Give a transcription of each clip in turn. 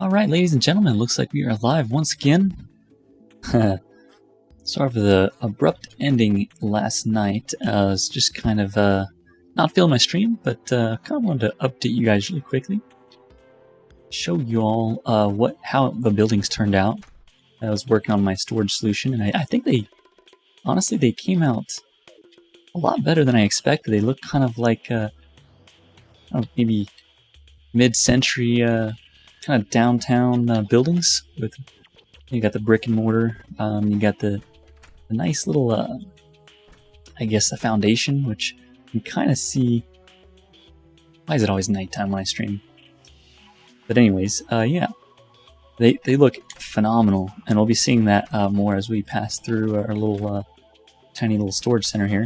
Alright, ladies and gentlemen, looks like we are live once again. Sorry for the abrupt ending last night. It's just kind of not feeling my stream, but kind of wanted to update you guys really quickly. Show you all how the buildings turned out. I was working on my storage solution, and I think honestly, they came out a lot better than I expected. They look kind of like maybe mid-century kind of downtown buildings. With you got the brick and mortar, you got the nice little I guess the foundation, which you can kind of see. Why is it always nighttime when I stream? But anyways, yeah, they look phenomenal, and we'll be seeing that more as we pass through our little tiny little storage center here.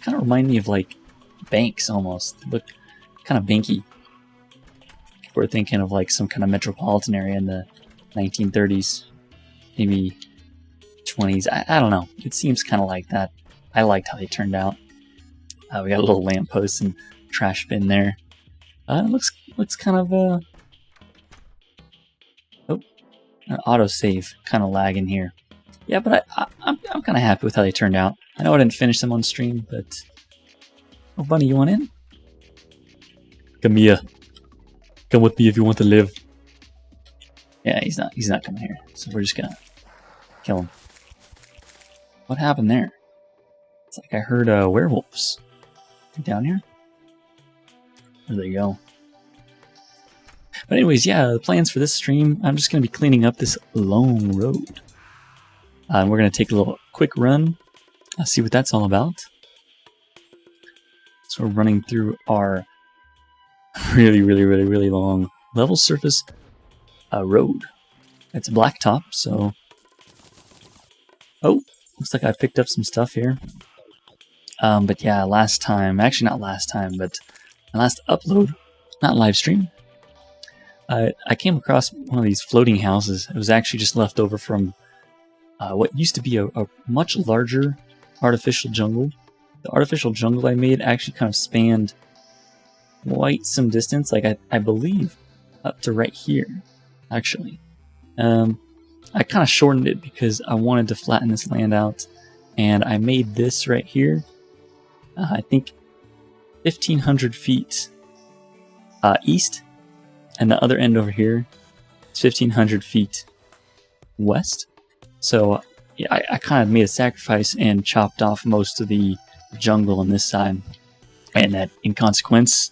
Kind of remind me of like banks almost. They look kind of banky. If we're thinking of like some kind of metropolitan area in the 1930s, maybe 20s. I don't know. It seems kind of like that. I liked how they turned out. We got a little lamppost and trash bin there. It looks kind of autosave kind of lagging here. Yeah, but I'm kind of happy with how they turned out. I know I didn't finish them on stream, but oh, Bunny, you want in? Come here. Come with me if you want to live. Yeah, he's not coming here, so we're just gonna kill him. What happened there? It's like I heard werewolves. Down here? There they go. But anyways, yeah, the plans for this stream, I'm just going to be cleaning up this long road. We're going to take a little quick run, see what that's all about. So we're running through our really long level surface road. It's a blacktop, so... Oh, looks like I picked up some stuff here. But yeah, last time, actually not last time, but my last upload, not live stream, I came across one of these floating houses. It was actually just left over from what used to be a much larger artificial jungle. The artificial jungle I made actually kind of spanned quite some distance, like I believe up to right here, actually. I kind of shortened it because I wanted to flatten this land out, and I made this right here, I think 1,500 feet east, and the other end over here is 1,500 feet west. So yeah, I kind of made a sacrifice and chopped off most of the jungle on this side, and that, in consequence,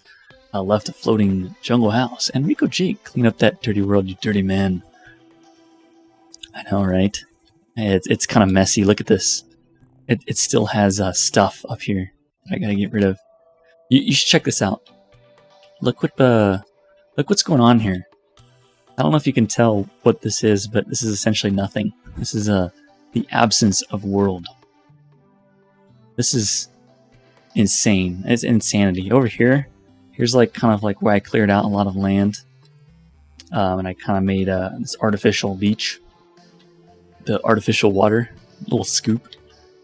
left a floating jungle house. And Rico Jake, clean up that dirty world, you dirty man. I know, right? It's kind of messy. Look at this. It still has stuff up here that I gotta get rid of. You should check this out. Look what's going on here. I don't know if you can tell what this is, but this is essentially nothing. This is the absence of world. This is insane. It's insanity. Over here, here's like kind of like where I cleared out a lot of land, and I kind of made this artificial beach. The artificial water, little scoop.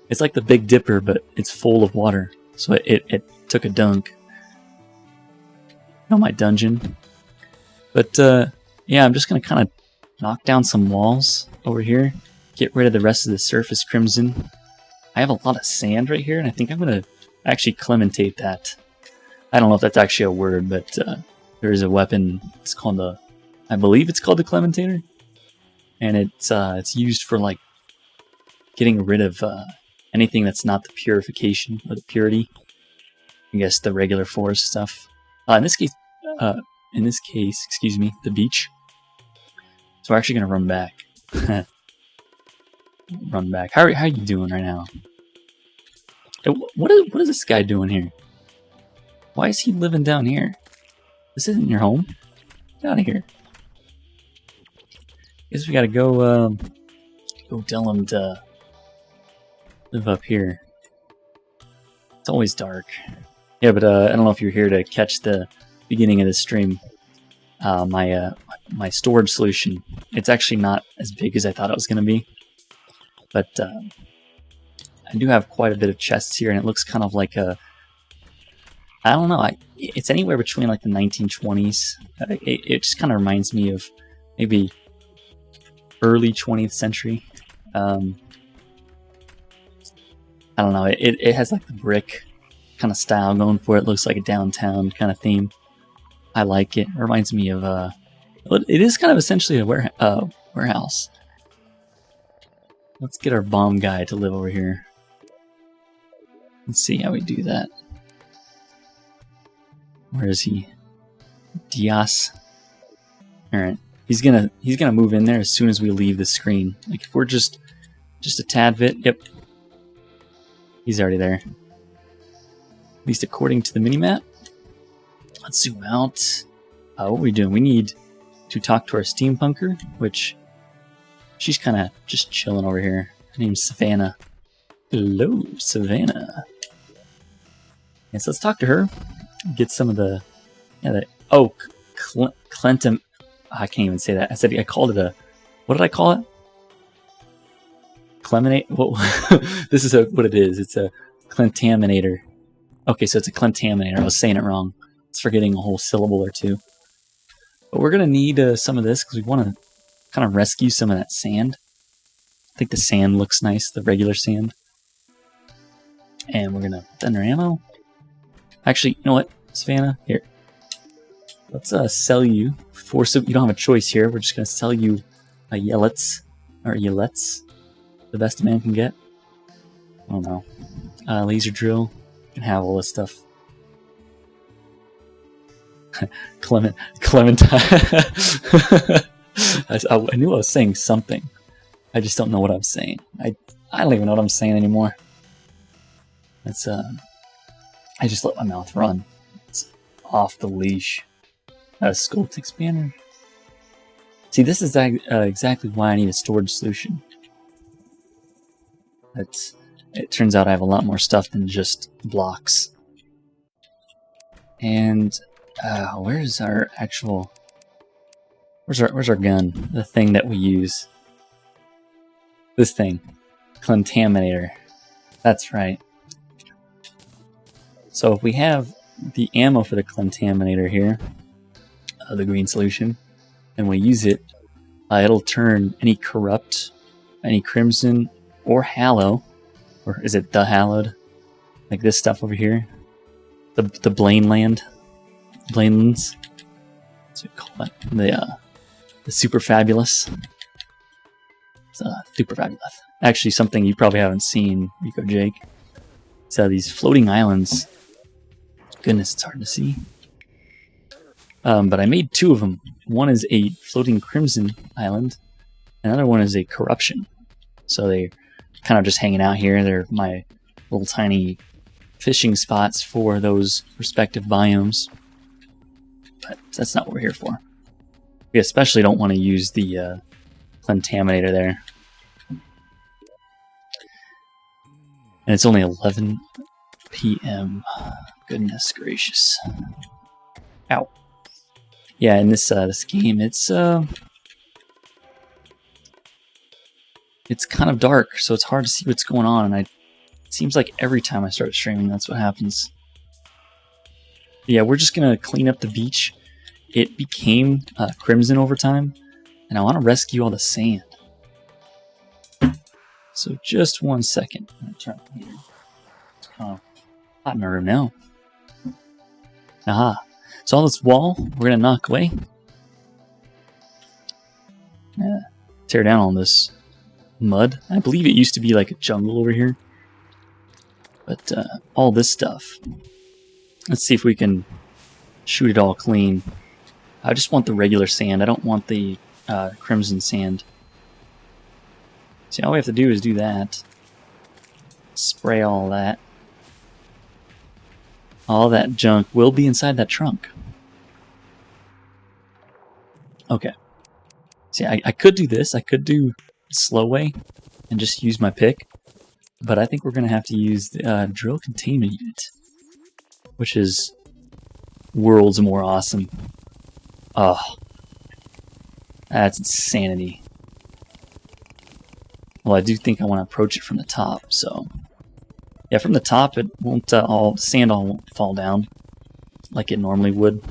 It's like the Big Dipper, but it's full of water. So it took a dunk. My dungeon. But yeah, I'm just gonna kind of knock down some walls over here, get rid of the rest of the surface crimson. I have a lot of sand right here, and I think I'm gonna actually clementate that. I don't know if that's actually a word, but there is a weapon. It's called I believe it's called the clementator, and it's used for like getting rid of anything that's not the purification or the purity. I guess the regular forest stuff. In this case, excuse me, the beach. So we're actually gonna run back. Run back. How are you doing right now? What is this guy doing here? Why is he living down here? This isn't your home. Get out of here. Guess we gotta go tell him to live up here. It's always dark. Yeah, but I don't know if you're here to catch the beginning of the stream. My storage solution, it's actually not as big as I thought it was going to be, but I do have quite a bit of chests here, and it looks kind of like a, I don't know, it's anywhere between like the 1920s. It just kind of reminds me of maybe early 20th century. I don't know. It has like the brick kind of style going for it. Looks like a downtown kind of theme. I like it. It reminds me of it is kind of essentially a warehouse. Let's get our bomb guy to live over here. Let's see how we do that. Where is he? Diaz. All right. He's gonna move in there as soon as we leave the screen. Like if we're just a tad bit. Yep. He's already there. At least according to the minimap. Let's zoom out. What are we doing? We need to talk to our steampunker, which she's kind of just chilling over here. Her name's Savannah. Hello, Savannah. Yes, let's talk to her. Get some of the Clentum. I can't even say that. I called it a. What did I call it? Cleminate. What? This is what it is. It's a clentaminator. Okay, so it's a clentaminator. I was saying it wrong. It's forgetting a whole syllable or two. But we're gonna need some of this because we want to kind of rescue some of that sand. I think the sand looks nice, the regular sand. And we're gonna thunder ammo. Actually, you know what, Savannah? Here. Let's sell you for some. You don't have a choice here. We're just gonna sell you a yellets or yellets, the best a man can get. I don't know. Laser drill. You can have all this stuff. Clementine. I knew I was saying something. I just don't know what I'm saying. I don't even know what I'm saying anymore. That's I just let my mouth run. It's off the leash. Sculpt expander. See, this is exactly why I need a storage solution. It turns out I have a lot more stuff than just blocks. And where's our actual? Where's our gun? The thing that we use. This thing, Clentaminator. That's right. So if we have the ammo for the Clentaminator here, the green solution, and we use it, it'll turn any corrupt, any crimson, or hallow, or is it the hallowed? Like this stuff over here, the Blainlands. What's it called? The super fabulous. Super fabulous. Actually, something you probably haven't seen, Rico Jake. So these floating islands. Goodness, it's hard to see. But I made two of them. One is a floating crimson island. Another one is a corruption. So they're kind of just hanging out here. They're my little tiny fishing spots for those respective biomes. But that's not what we're here for. We especially don't want to use the Clentaminator there. And it's only 11 p.m. Goodness gracious. Ow. Yeah, in this game, it's kind of dark, so it's hard to see what's going on. And it seems like every time I start streaming, that's what happens. Yeah, we're just gonna clean up the beach. It became crimson over time, and I want to rescue all the sand. So just 1 second. I'm gonna turn it here. It's kind of hot in my room now. Aha. So all this wall, we're gonna knock away. Tear down all this mud. I believe it used to be like a jungle over here. But all this stuff. Let's see if we can shoot it all clean. I just want the regular sand. I don't want the crimson sand. See, all we have to do is do that. Spray all that. All that junk will be inside that trunk. Okay. See, I could do this. I could do slow way and just use my pick. But I think we're going to have to use the drill containment unit, which is worlds more awesome. Oh, that's insanity. Well, I do think I want to approach it from the top, so yeah, from the top it won't all sand all won't fall down like it normally would.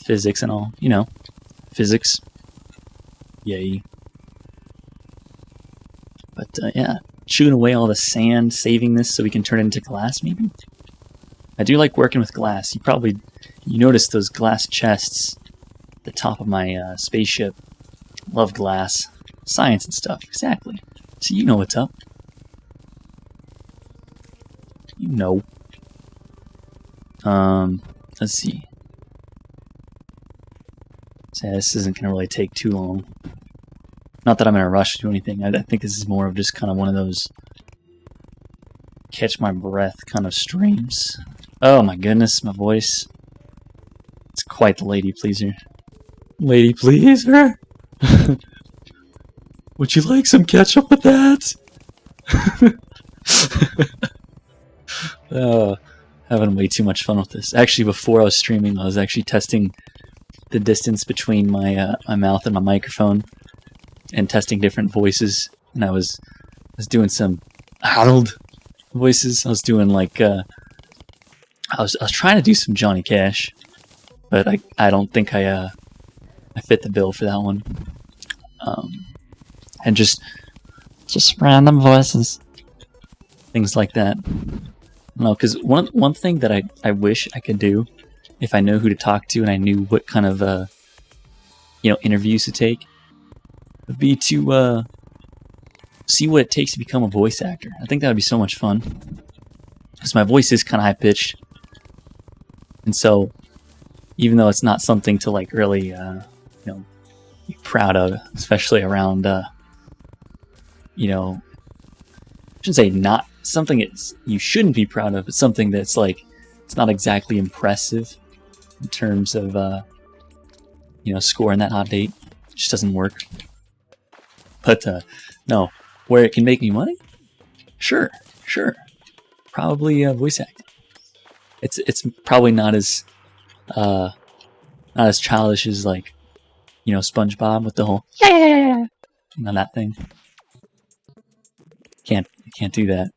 Physics and all, you know, physics. Yay. But yeah, chewing away all the sand, saving this so we can turn it into glass, maybe? I do like working with glass. You noticed those glass chests at the top of my spaceship. Love glass. Science and stuff, exactly. So you know what's up. You know. Let's see. So this isn't going to really take too long. Not that I'm in a rush to do anything. I think this is more of just kind of one of those catch my breath kind of streams. Oh my goodness, my voice. It's quite the lady pleaser. Lady pleaser? Would you like some ketchup with that? Having way too much fun with this. Actually, before I was streaming, I was actually testing the distance between my my mouth and my microphone, and testing different voices. And I was doing some Harold voices. I was doing like I was trying to do some Johnny Cash, but I don't think I fit the bill for that one. And just random voices, things like that. No, because one thing that I wish I could do, if I know who to talk to and I knew what kind of interviews to take, would be to see what it takes to become a voice actor. I think that would be so much fun, because my voice is kind of high pitched, and so even though it's not something to like really be proud of, especially around I shouldn't say not something you shouldn't be proud of, but something that's like it's not exactly impressive in terms of scoring that hot date. It just doesn't work. But no, where it can make me money, sure, probably voice acting. It's probably not as childish as like SpongeBob with the whole that thing. Can't do that.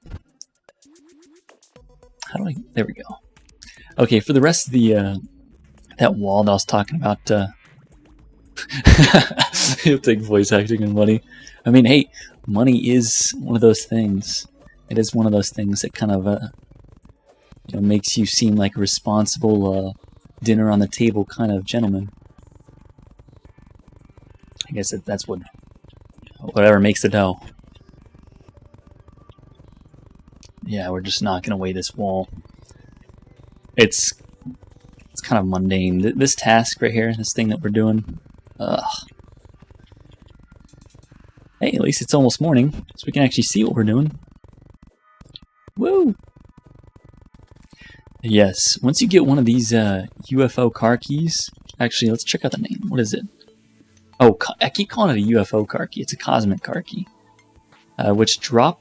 How do I? There we go. Okay, for the rest of the that wall that I was talking about, you'll take voice acting and money. I mean, hey, money is one of those things. It is one of those things that kind of makes you seem like a responsible dinner on the table kind of gentleman. I guess that's whatever makes the dough. Yeah, we're just knocking away this wall. It's kind of mundane. This task right here, this thing that we're doing. Ugh. Hey, at least it's almost morning, so we can actually see what we're doing. Woo! Yes, once you get one of these UFO car keys, actually, let's check out the name. What is it? Oh, I keep calling it a UFO car key. It's a cosmic car key, which drop.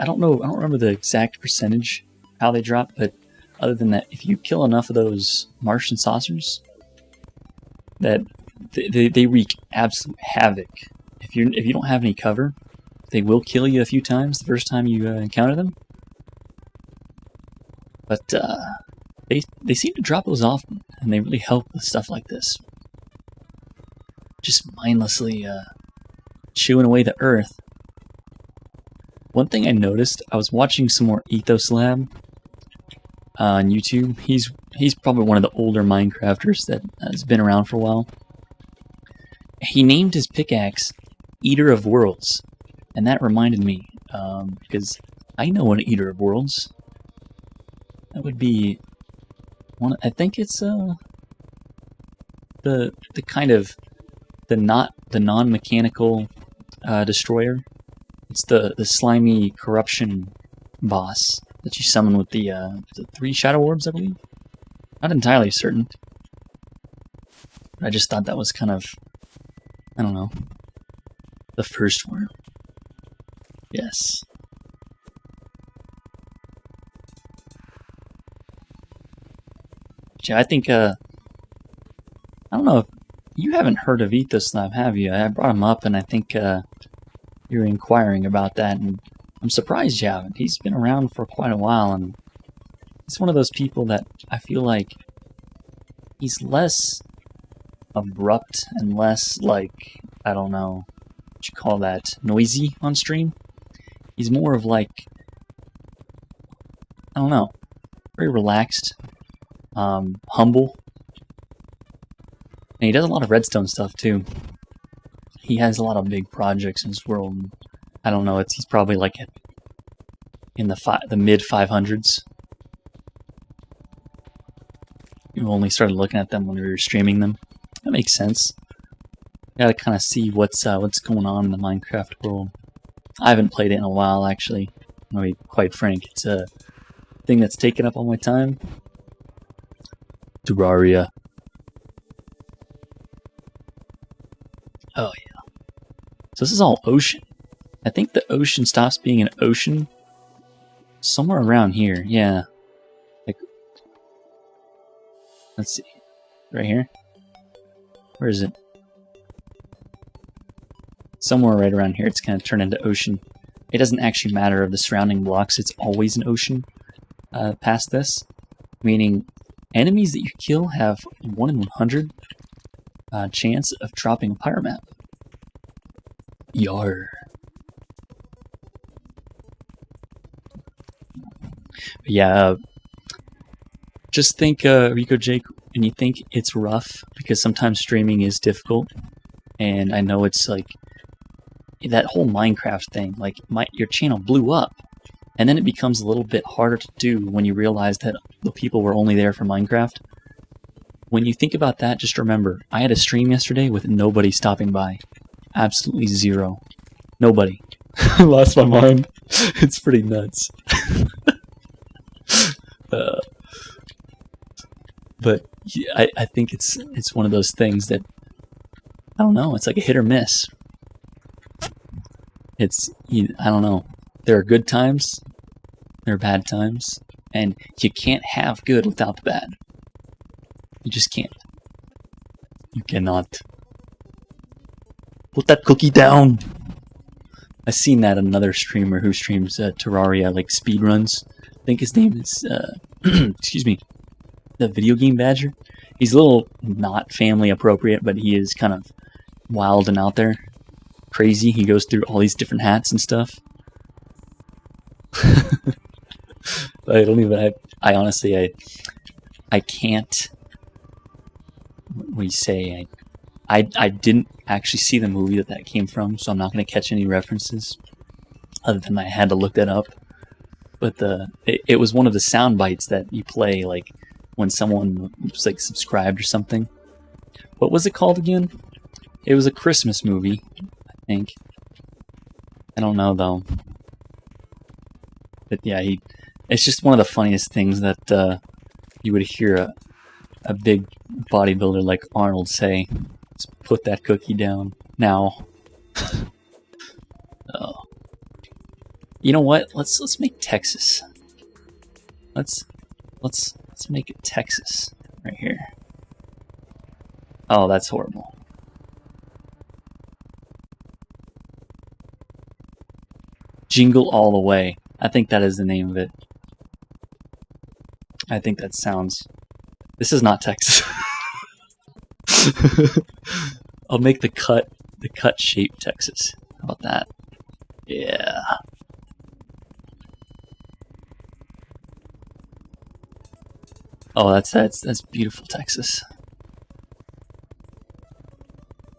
I don't know. I don't remember the exact percentage how they drop, but other than that, if you kill enough of those Martian saucers, that they wreak absolute havoc. If you don't have any cover, they will kill you a few times the first time you encounter them. But they seem to drop those often, and they really help with stuff like this. Just mindlessly chewing away the earth. One thing I noticed, I was watching some more Ethos Lab on YouTube. He's probably one of the older Minecrafters that has been around for a while. He named his pickaxe Eater of Worlds, and that reminded me, because I know an Eater of Worlds. That would be one. I think it's the kind of the non-mechanical destroyer. It's the slimy corruption boss that you summon with the 3 shadow orbs, I believe. Not entirely certain. But I just thought that was kind of, I don't know, the first one. Yes. Yeah, I think, I don't know if you haven't heard of Ethos Lab, have you? I brought him up, and I think you're inquiring about that, and I'm surprised you haven't. He's been around for quite a while, and he's one of those people that I feel like he's less abrupt and less, like, I don't know what you call that, noisy on stream. He's more of like, I don't know, very relaxed, humble. And he does a lot of redstone stuff too. He has a lot of big projects in his world. I don't know, he's probably like in the mid 500s. You only started looking at them when we were streaming them. That makes sense. You gotta kind of see what's going on in the Minecraft world. I haven't played it in a while, actually. I'll be quite frank. It's a thing that's taken up all my time. Terraria. Oh yeah. So this is all ocean. I think the ocean stops being an ocean somewhere around here. Yeah. Like, let's see. Right here? Where is it? Somewhere right around here, it's going to turn into ocean. It doesn't actually matter of the surrounding blocks, it's always an ocean past this. Meaning, enemies that you kill have 1 in 100 chance of dropping a pirate map. Yar. But yeah, just think, Rico Jake, and you think it's rough, because sometimes streaming is difficult, and I know it's like, that whole Minecraft thing, like, your channel blew up, and then it becomes a little bit harder to do when you realize that the people were only there for Minecraft. When you think about that, just remember, I had a stream yesterday with nobody stopping by. Absolutely zero. Nobody. I lost my mind. It's pretty nuts. But yeah, I think it's one of those things that, I don't know, it's like a hit or miss. I don't know. There are good times, there are bad times, and you can't have good without the bad. You just can't. You cannot. Put that cookie down! I've seen that another streamer who streams Terraria, like speedruns. I think his name is, excuse me, the Video Game Badger. He's a little not family appropriate, but he is kind of wild and out there. Crazy. He goes through all these different hats and stuff. I don't even, I honestly, I can't, what do you say, I didn't actually see the movie that came from, so I'm not going to catch any references, other than I had to look that up. But it was one of the sound bites that you play, like, when someone was, like, subscribed or something. What was it called again? It was a Christmas movie, I think. I don't know, though. But yeah, it's just one of the funniest things that you would hear a big bodybuilder like Arnold say. Let's put that cookie down now. Oh. You know what? Let's make Texas. Let's make it Texas right here. Oh, that's horrible. Jingle All the Way. I think that is the name of it. I think that sounds... This is not Texas. I'll make the cut shape Texas. How about that? Yeah. Oh, that's beautiful, Texas.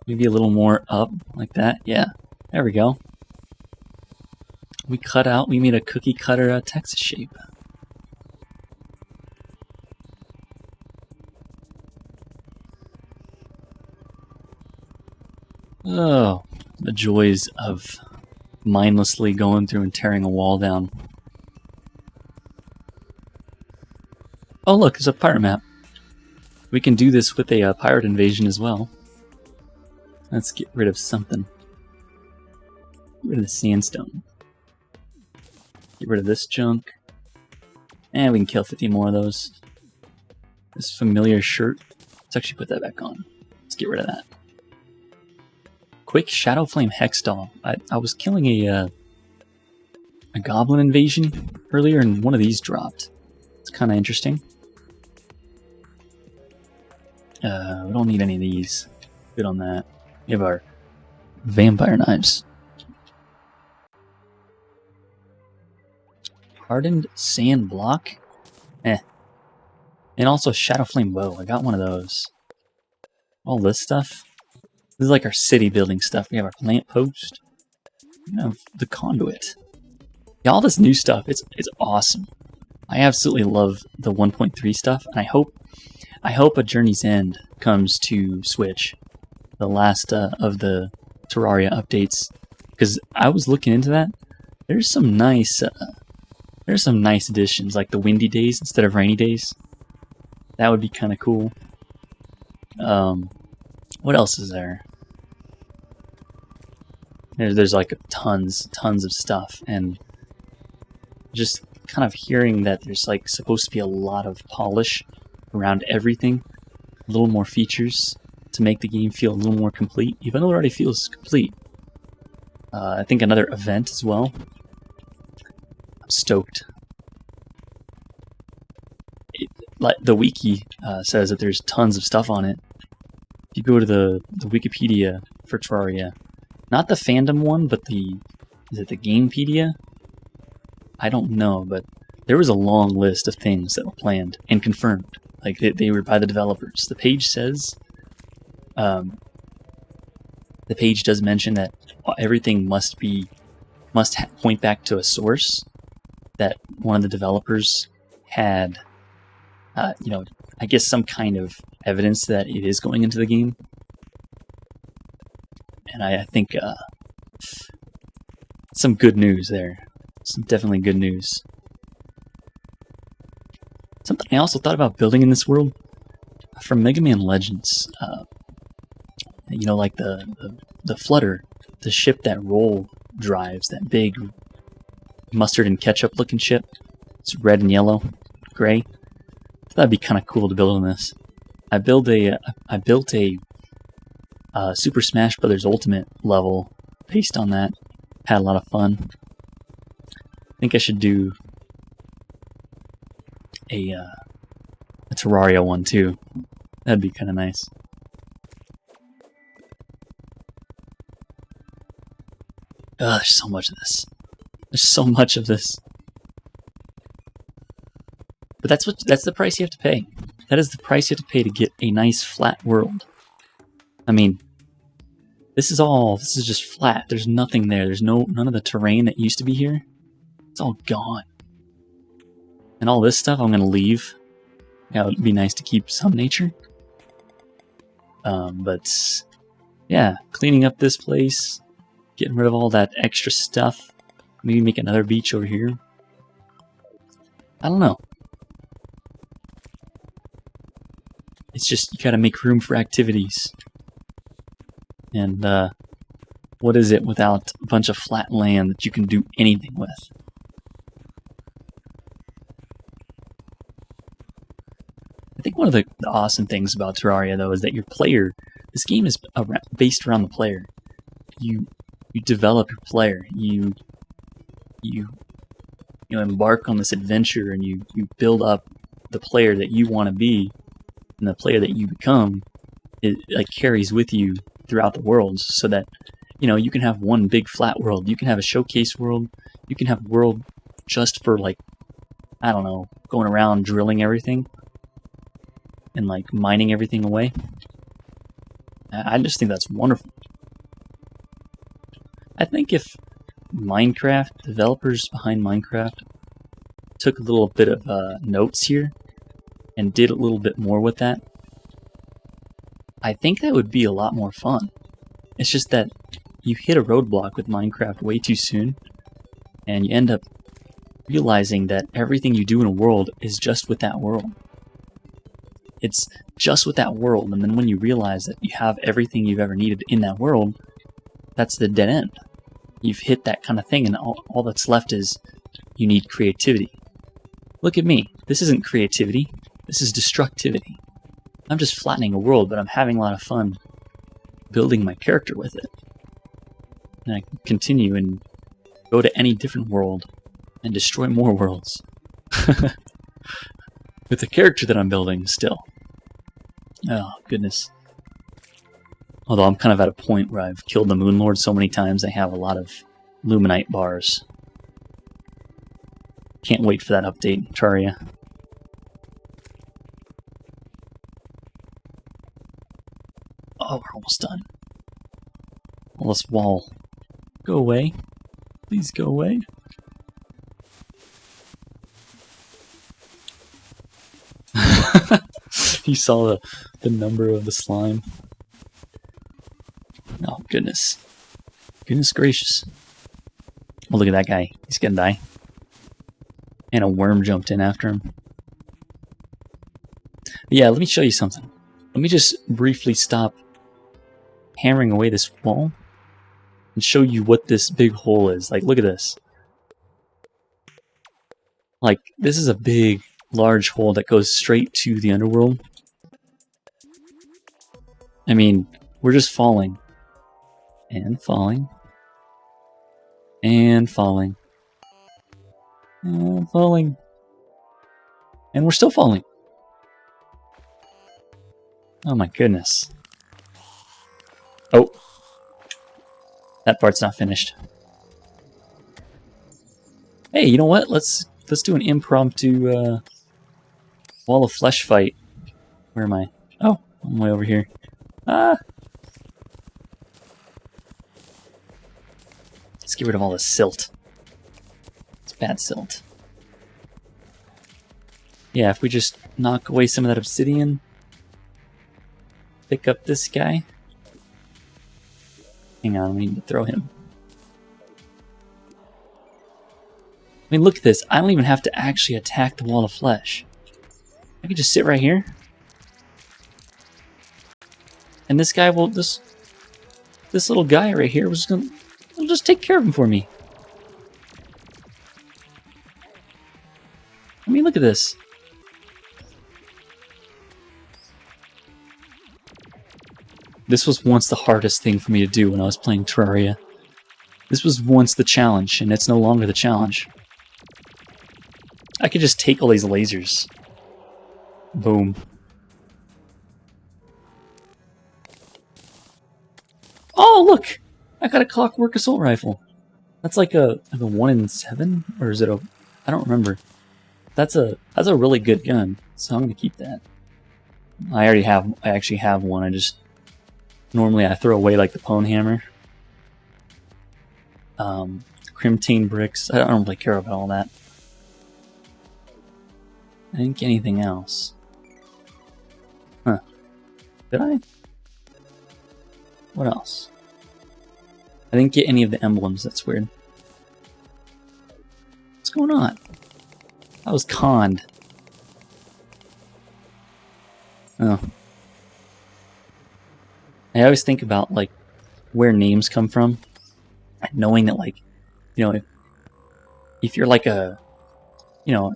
Maybe a little more up, like that. Yeah, there we go. We made a cookie cutter Texas shape. Oh, the joys of mindlessly going through and tearing a wall down. Oh look, there's a pirate map. We can do this with a pirate invasion as well. Let's get rid of something. Get rid of the sandstone. Get rid of this junk. And we can kill 50 more of those. This familiar shirt. Let's actually put that back on. Let's get rid of that. Quick Shadow Flame Hex Doll. I was killing a goblin invasion earlier and one of these dropped. It's kind of interesting. We don't need any of these. Good on that. We have our vampire knives. Hardened sand block? Eh. And also Shadow Flame Bow. I got one of those. All this stuff. This is like our city building stuff. We have our lamp post. We have the conduit. Yeah, all this new stuff, it's awesome. I absolutely love the 1.3 stuff, and I hope A Journey's End comes to Switch, the last of the Terraria updates, because I was looking into that. There's some nice additions, like the windy days instead of rainy days. That would be kind of cool. What else is there? There's like tons of stuff, and just kind of hearing that there's like supposed to be a lot of polish around everything, a little more features to make the game feel a little more complete, even though it already feels complete. I think another event as well. I'm stoked. Like the wiki says that there's tons of stuff on it. If you go to the Wikipedia for Terraria, not the fandom one, but is it the Gamepedia? I don't know, but there was a long list of things that were planned and confirmed. Like they were by the developers. The page says, the page does mention that everything must point back to a source that one of the developers had. I guess some kind of evidence that it is going into the game. And I think some good news there. Some definitely good news. Something I also thought about building in this world from Mega Man Legends. Like the Flutter, the ship that Roll drives, that big mustard and ketchup looking ship. It's red and yellow, gray. That'd be kind of cool to build on this. I built a Super Smash Bros. Ultimate level based on that. Had a lot of fun. I think I should do a Terraria one too. That'd be kind of nice. There's so much of this. There's so much of this. But that's the price you have to pay. That is the price you have to pay to get a nice flat world. I mean, this is just flat. There's nothing there. There's none of the terrain that used to be here. It's all gone. And all this stuff I'm gonna leave. Yeah, it would be nice to keep some nature. But yeah, cleaning up this place, getting rid of all that extra stuff. Maybe make another beach over here. I don't know. It's just, you gotta make room for activities. And, what is it without a bunch of flat land that you can do anything with? I think one of the awesome things about Terraria, though, is that your player, this game is based around the player. You develop your player. You embark on this adventure, and you build up the player that you want to be. And the player that you become, it like carries with you throughout the worlds, so that you can have one big flat world. You can have a showcase world. You can have a world just for, like, I don't know, going around drilling everything and like mining everything away. I just think that's wonderful. I think if Minecraft developers behind Minecraft took a little bit of notes here and did a little bit more with that, I think that would be a lot more fun. It's just that you hit a roadblock with Minecraft way too soon, and you end up realizing that everything you do in a world is just with that world. It's just with that world, and then when you realize that you have everything you've ever needed in that world, that's the dead end. You've hit that kind of thing, and all that's left is you need creativity. Look at me. This isn't creativity. This is destructivity. I'm just flattening a world, but I'm having a lot of fun building my character with it. And I can continue and go to any different world and destroy more worlds. With the character that I'm building still. Oh, goodness. Although I'm kind of at a point where I've killed the Moon Lord so many times I have a lot of Luminite bars. Can't wait for that update, Terraria. Oh, we're almost done. Well, this wall. Go away. Please go away. You saw the number of the slime. Oh, goodness. Goodness gracious. Oh, look at that guy. He's gonna die. And a worm jumped in after him. But yeah, let me show you something. Let me just briefly stop hammering away this wall and show you what this big hole is. Like, look at this. Like, this is a big, large hole that goes straight to the underworld. I mean, we're just falling. And falling. And falling. And falling. And we're still falling. Oh my goodness. Oh. That part's not finished. Hey, you know what? Let's do an impromptu wall of flesh fight. Where am I? Oh, I'm way over here. Ah! Let's get rid of all this silt. It's bad silt. Yeah, if we just knock away some of that obsidian, pick up this guy. Hang on, we need to throw him. I mean, look at this. I don't even have to actually attack the wall of flesh. I can just sit right here. And this guy will, this little guy right here will just take care of him for me. I mean, look at this. This was once the hardest thing for me to do when I was playing Terraria. This was once the challenge, and it's no longer the challenge. I could just take all these lasers. Boom. Oh, look! I got a clockwork assault rifle. That's like a 1 in 7? Or is it a... I don't remember. That's a really good gun, so I'm gonna keep that. I actually have one. I just... Normally I throw away like the Pwn Hammer. Crimtane bricks. I don't really care about all that. I didn't get anything else. Huh. Did I? What else? I didn't get any of the emblems. That's weird. What's going on? I was conned. Oh. I always think about, like, where names come from. And knowing that, like, you know, if you're like a, you know,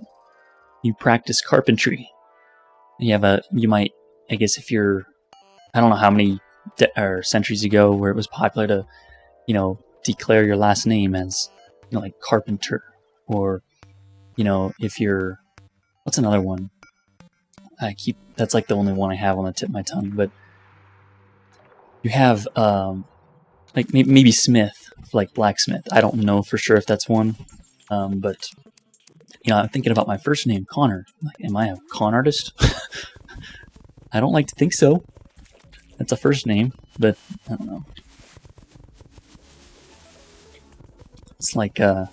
you practice carpentry. You might, I guess if you're, I don't know how many or centuries ago where it was popular to, you know, declare your last name as, you know, like Carpenter. Or, you know, if you're, what's another one? That's like the only one I have on the tip of my tongue, but you have, like maybe Smith, like blacksmith. I don't know for sure if that's one, but, you know, I'm thinking about my first name, Connor. Like, am I a con artist? I don't like to think so. That's a first name, but I don't know. It's like, I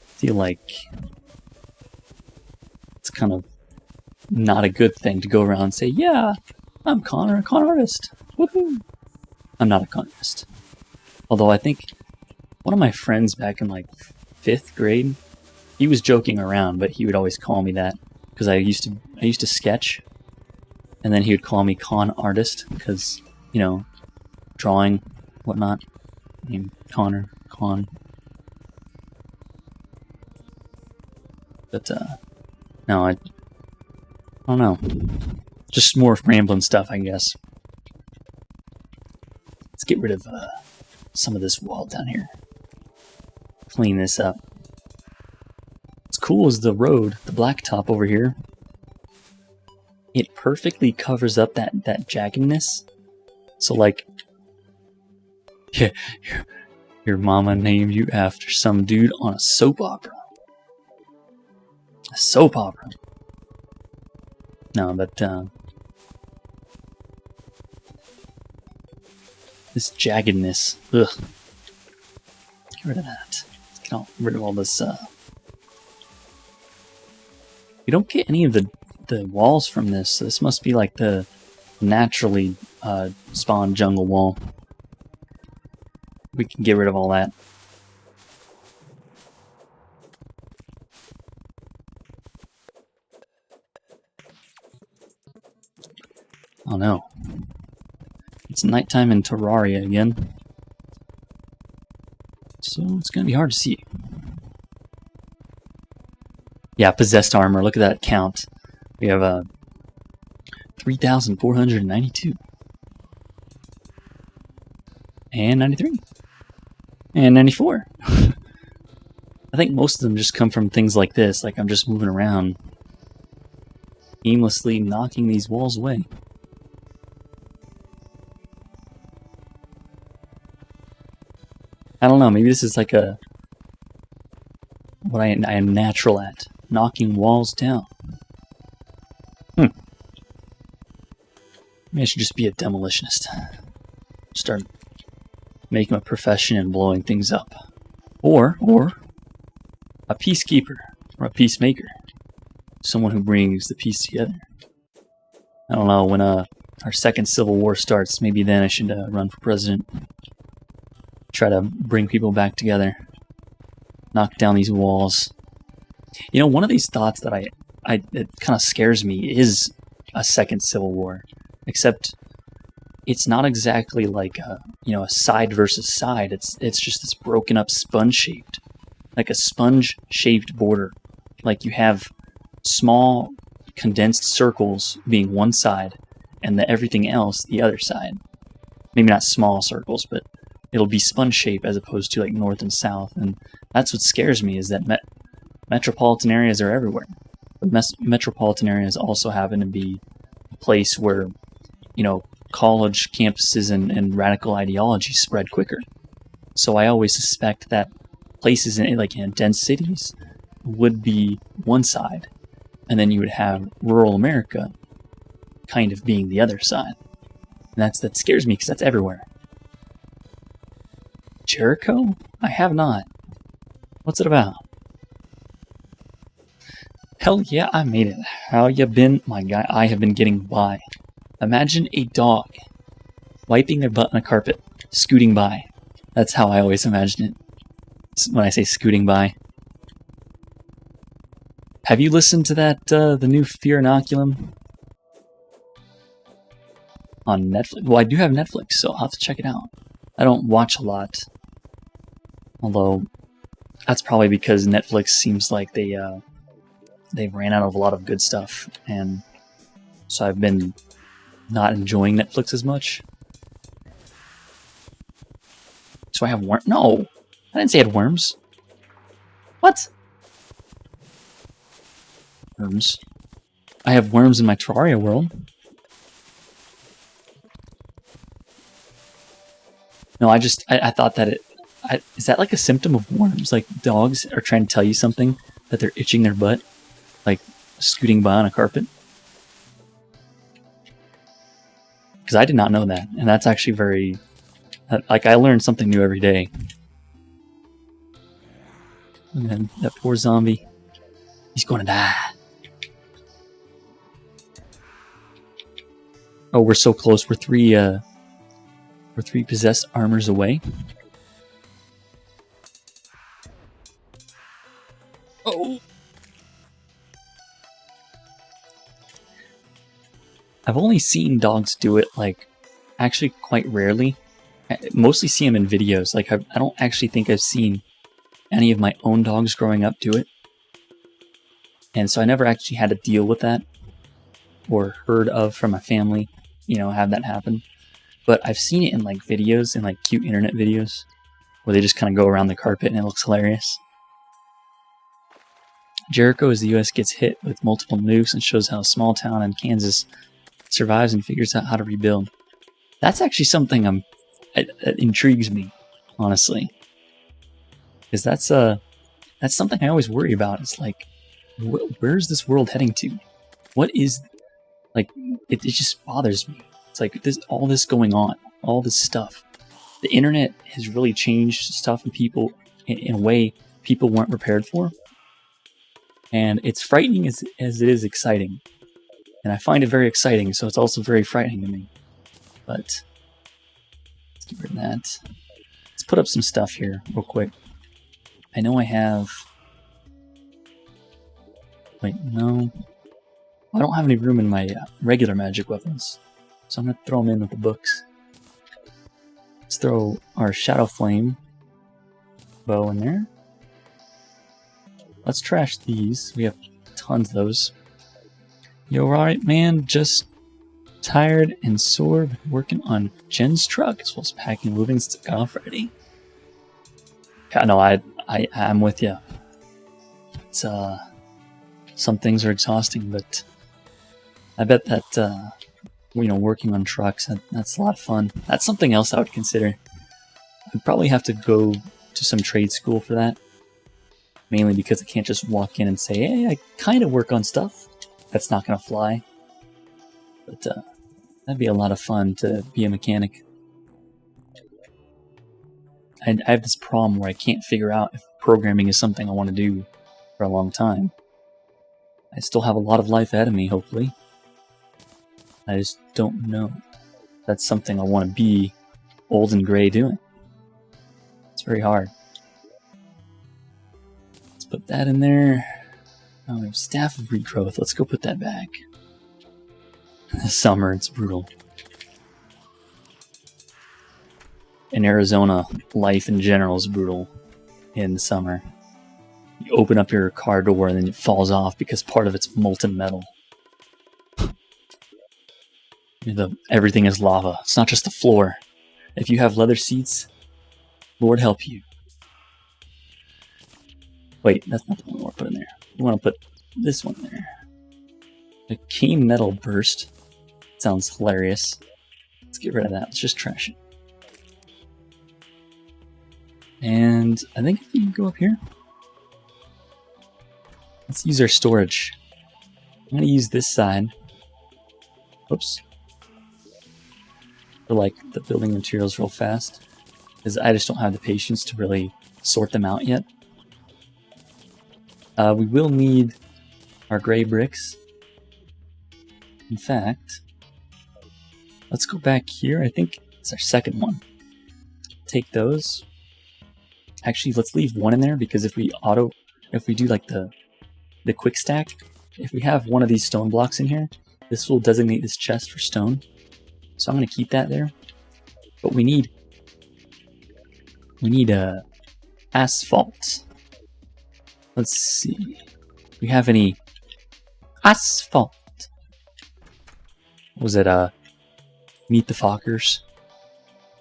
feel like it's kind of not a good thing to go around and say, yeah, I'm Connor, a con artist. Woohoo! I'm not a con artist. Although I think one of my friends back in like 5th grade, he was joking around, but he would always call me that because I used to sketch, and then he would call me con artist because, you know, drawing, whatnot. Name Connor, con. But no, I don't know. Just more rambling stuff, I guess. Let's get rid of some of this wall down here. Clean this up. What's cool is the road, the blacktop over here. It perfectly covers up that jaggedness. So like, yeah, your mama named you after some dude on a soap opera. A soap opera. No, but this jaggedness. Ugh. Get rid of that. Let's get rid of all this. We don't get any of the walls from this. So this must be like the naturally spawned jungle wall. We can get rid of all that. Oh no. It's nighttime in Terraria again. So it's going to be hard to see. Yeah, possessed armor. Look at that count. We have 3,492. And 93. And 94. I think most of them just come from things like this. Like I'm just moving around, aimlessly knocking these walls away. I don't know, maybe this is like what I am natural at. Knocking walls down. Maybe I should just be a demolitionist. Start making a profession and blowing things up. Or a peacekeeper or a peacemaker. Someone who brings the peace together. I don't know, when our second civil war starts, maybe then I should run for president. Try to bring people back together. Knock down these walls. You know, one of these thoughts that it kind of scares me is a second civil war. Except it's not exactly like a side versus side. It's just this broken up sponge shaped. Like a sponge shaped border. Like you have small condensed circles being one side and everything else the other side. Maybe not small circles, but it'll be sponge shape as opposed to like north and south, and that's what scares me, is that metropolitan areas are everywhere. But metropolitan areas also happen to be a place where, college campuses and radical ideology spread quicker. So I always suspect that places in dense cities would be one side, and then you would have rural America kind of being the other side. And that scares me because that's everywhere. Jericho? I have not. What's it about? Hell yeah, I made it. How you been, my guy? I have been getting by. Imagine a dog wiping their butt on a carpet, scooting by. That's how I always imagine it when I say scooting by. Have you listened to that, the new Fear Inoculum on Netflix? Well, I do have Netflix, so I'll have to check it out. I don't watch a lot. Although, that's probably because Netflix seems like they've ran out of a lot of good stuff, and so I've been not enjoying Netflix as much. So I have worms? No! I didn't say I had worms. What? Worms. I have worms in my Terraria world. No, I thought that is that like a symptom of worms? Like dogs are trying to tell you something, that they're itching their butt, like scooting by on a carpet? Because I did not know that, and that's actually very, like, I learn something new every day. And then that poor zombie, he's going to die. Oh, we're so close. We're three possessed armors away. Oh. I've only seen dogs do it, like, actually quite rarely. I mostly see them in videos. Like, I don't actually think I've seen any of my own dogs growing up do it. And so I never actually had to deal with that or heard of from my family, have that happen. But I've seen it in, like, videos, in, like, cute internet videos where they just kind of go around the carpet and it looks hilarious. Jericho, as the U.S. gets hit with multiple nukes, and shows how a small town in Kansas survives and figures out how to rebuild. That's actually something that intrigues me, honestly, because that's something I always worry about. It's like, where's this world heading to? What is, like, it just bothers me. It's like all this going on, all this stuff. The internet has really changed stuff and people in a way people weren't prepared for. And it's frightening as it is exciting. And I find it very exciting, so it's also very frightening to me. But let's get rid of that. Let's put up some stuff here real quick. I know I have... Wait, no. I don't have any room in my regular magic weapons. So I'm going to throw them in with the books. Let's throw our Shadow Flame bow in there. Let's trash these. We have tons of those. You alright, man? Just tired and sore working on Jen's truck as well as packing, moving since it got off already. Yeah, no, I'm with you. It's some things are exhausting, but I bet that working on trucks, that's a lot of fun. That's something else I would consider. I'd probably have to go to some trade school for that. Mainly because I can't just walk in and say, hey, I kind of work on stuff. That's not going to fly. But that'd be a lot of fun to be a mechanic. And I have this problem where I can't figure out if programming is something I want to do for a long time. I still have a lot of life ahead of me, hopefully. I just don't know. That's something I want to be old and gray doing. It's very hard. Let's put that in there. Oh, we have Staff of Regrowth. Let's go put that back. Summer, it's brutal. In Arizona, life in general is brutal in the summer. You open up your car door and then it falls off because part of it's molten metal. Everything is lava. It's not just the floor. If you have leather seats, Lord help you. Wait, that's not the one we want to put in there. We want to put this one there. A keen metal burst. Sounds hilarious. Let's get rid of that. Let's just trash it. And I think if we can go up here, let's use our storage. I'm going to use this side. Oops. For like the building materials real fast, because I just don't have the patience to really sort them out yet. We will need our gray bricks. In fact, let's go back here. I think it's our second one. Take those. Actually, let's leave one in there because if we do like the quick stack, if we have one of these stone blocks in here, this will designate this chest for stone. So I'm going to keep that there. But we need asphalt. Let's see. Do we have any asphalt? Was it Meet the Fockers?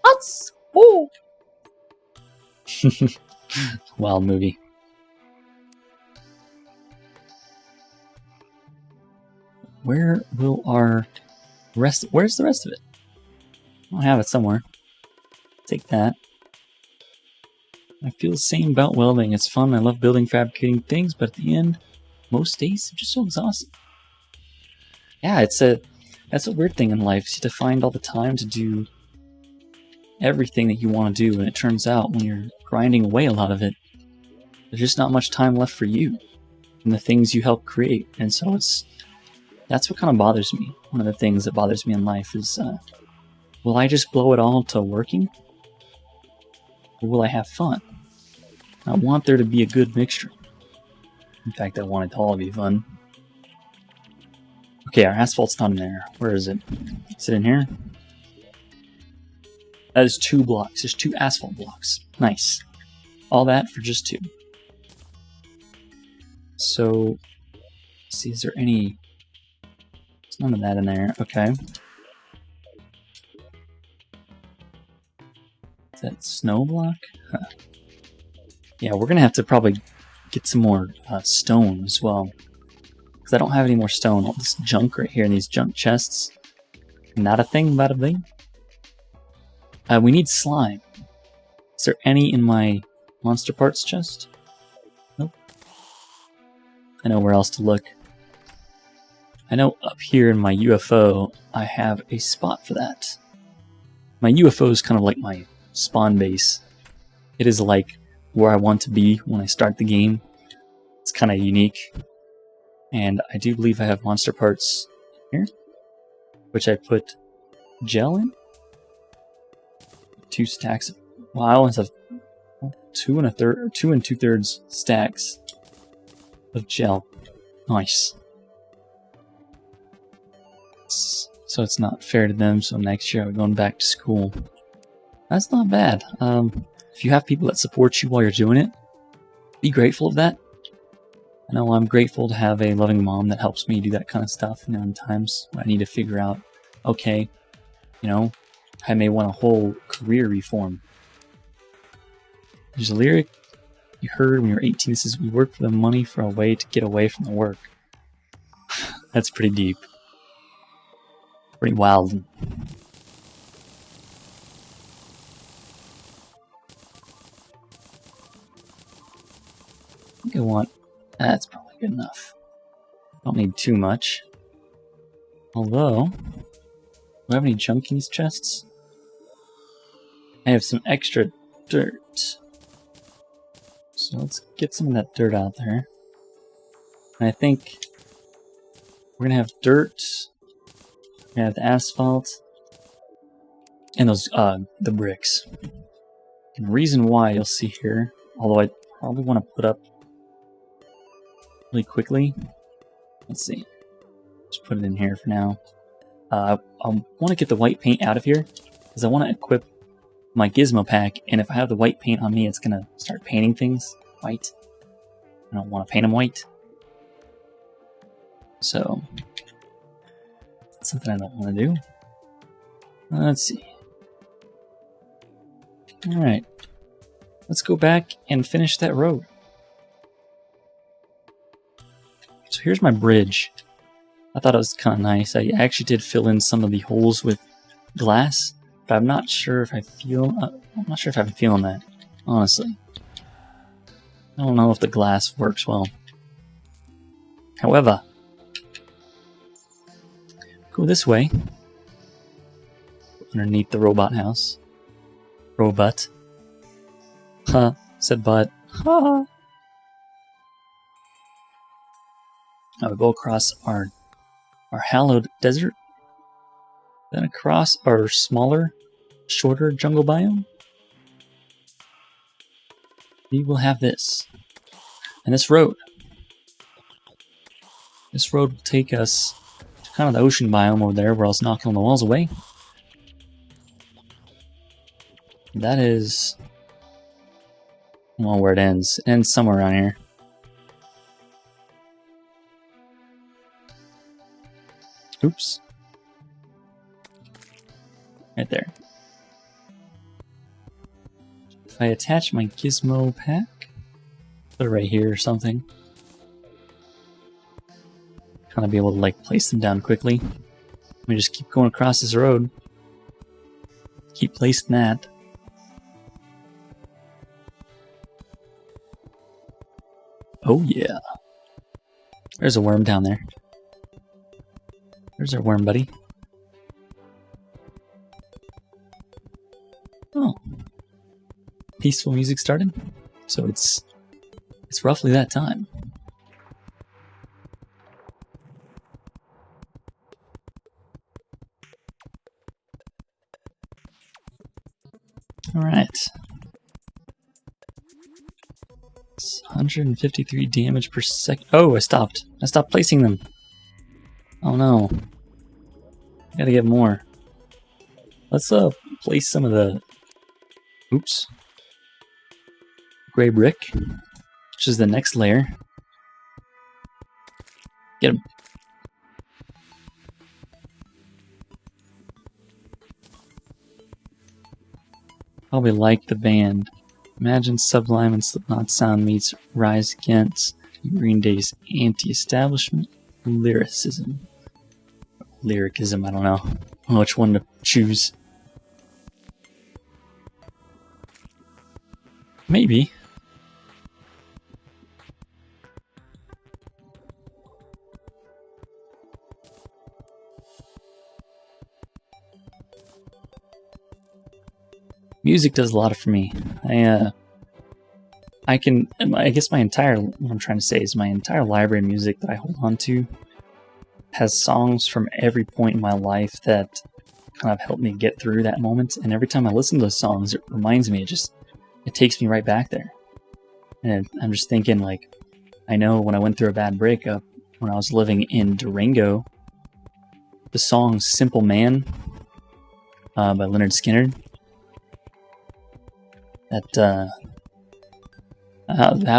Asphalt. Wild movie. Where will our rest? Where's the rest of it? I have it somewhere. Take that. I feel the same about welding. It's fun. I love building, fabricating things, but at the end, most days, I'm just so exhausted. Yeah, that's a weird thing in life. You have to find all the time to do everything that you want to do, and it turns out when you're grinding away a lot of it, there's just not much time left for you and the things you help create. And so that's what kind of bothers me. One of the things that bothers me in life is, will I just blow it all to working? Or will I have fun? I want there to be a good mixture. In fact, I want it to all be fun. Okay, our asphalt's not in there. Where is it? Is it in here? That is 2 blocks. There's 2 asphalt blocks. Nice. All that for just 2. So, let's see, is there any... There's none of that in there. Okay. Is that snow block? Huh. Yeah, we're going to have to probably get some more stone as well. Because I don't have any more stone. All this junk right here in these junk chests. Not a thing, bada bing. We need slime. Is there any in my monster parts chest? Nope. I know where else to look. I know up here in my UFO, I have a spot for that. My UFO is kind of like my spawn base. It is like where I want to be when I start the game. It's kind of unique. And I do believe I have monster parts here, which I put gel in. 2 stacks. Wow, I have 2 2 2/3 stacks of gel. Nice. So it's not fair to them, so next year I'm going back to school. That's not bad. If you have people that support you while you're doing it, be grateful of that. I know I'm grateful to have a loving mom that helps me do that kind of stuff, you know, in times when I need to figure out, okay, you know, I may want a whole career reform. There's a lyric you heard when you were 18 that says, "We work for the money for a way to get away from the work." That's pretty deep. Pretty wild. I think I want... That's probably good enough. Don't need too much. Although, do I have any junk in these chests? I have some extra dirt. So let's get some of that dirt out there. And I think we're gonna have dirt. We're gonna have the asphalt. And those, the bricks. And the reason why you'll see here, although I probably want to put up really quickly. Let's see. Just put it in here for now. I want to get the white paint out of here because I want to equip my gizmo pack, and if I have the white paint on me, it's going to start painting things white. I don't want to paint them white. So, that's something I don't want to do. Let's see. Alright. Let's go back and finish that road. So here's my bridge. I thought it was kind of nice. I actually did fill in some of the holes with glass, but I'm not sure if I'm feeling that, honestly. I don't know if the glass works well. However, go this way, underneath the robot house. Robot. Huh, said butt. Ha. Now we go across our hallowed desert, then across our smaller, shorter jungle biome. We will have this. And this road. This road will take us to kind of the ocean biome over there where I was knocking the walls away. That is... well, where it ends. It ends somewhere around here. Oops. Right there. If I attach my gizmo pack, put it right here or something, kind of be able to like place them down quickly. Let me just keep going across this road. Keep placing that. Oh yeah. There's a worm down there. There's our worm buddy. Oh. Peaceful music started. So it's roughly that time. Alright. 153 damage per second. Oh, I stopped. I stopped placing them. Oh no. Gotta get more. Let's place some of the... oops. Gray brick, which is the next layer. Get him. Probably like the band. Imagine Sublime and Slipknot sound meets Rise Against Green Day's anti-establishment lyricism. Lyricism, I don't know which one to choose. Maybe. Music does a lot for me. I guess my entire, what I'm trying to say is my entire library of music that I hold on to has songs from every point in my life that kind of helped me get through that moment. And every time I listen to those songs, it reminds me, it takes me right back there. And I'm just thinking, like, I know when I went through a bad breakup, when I was living in Durango, the song Simple Man by Leonard Skinner, that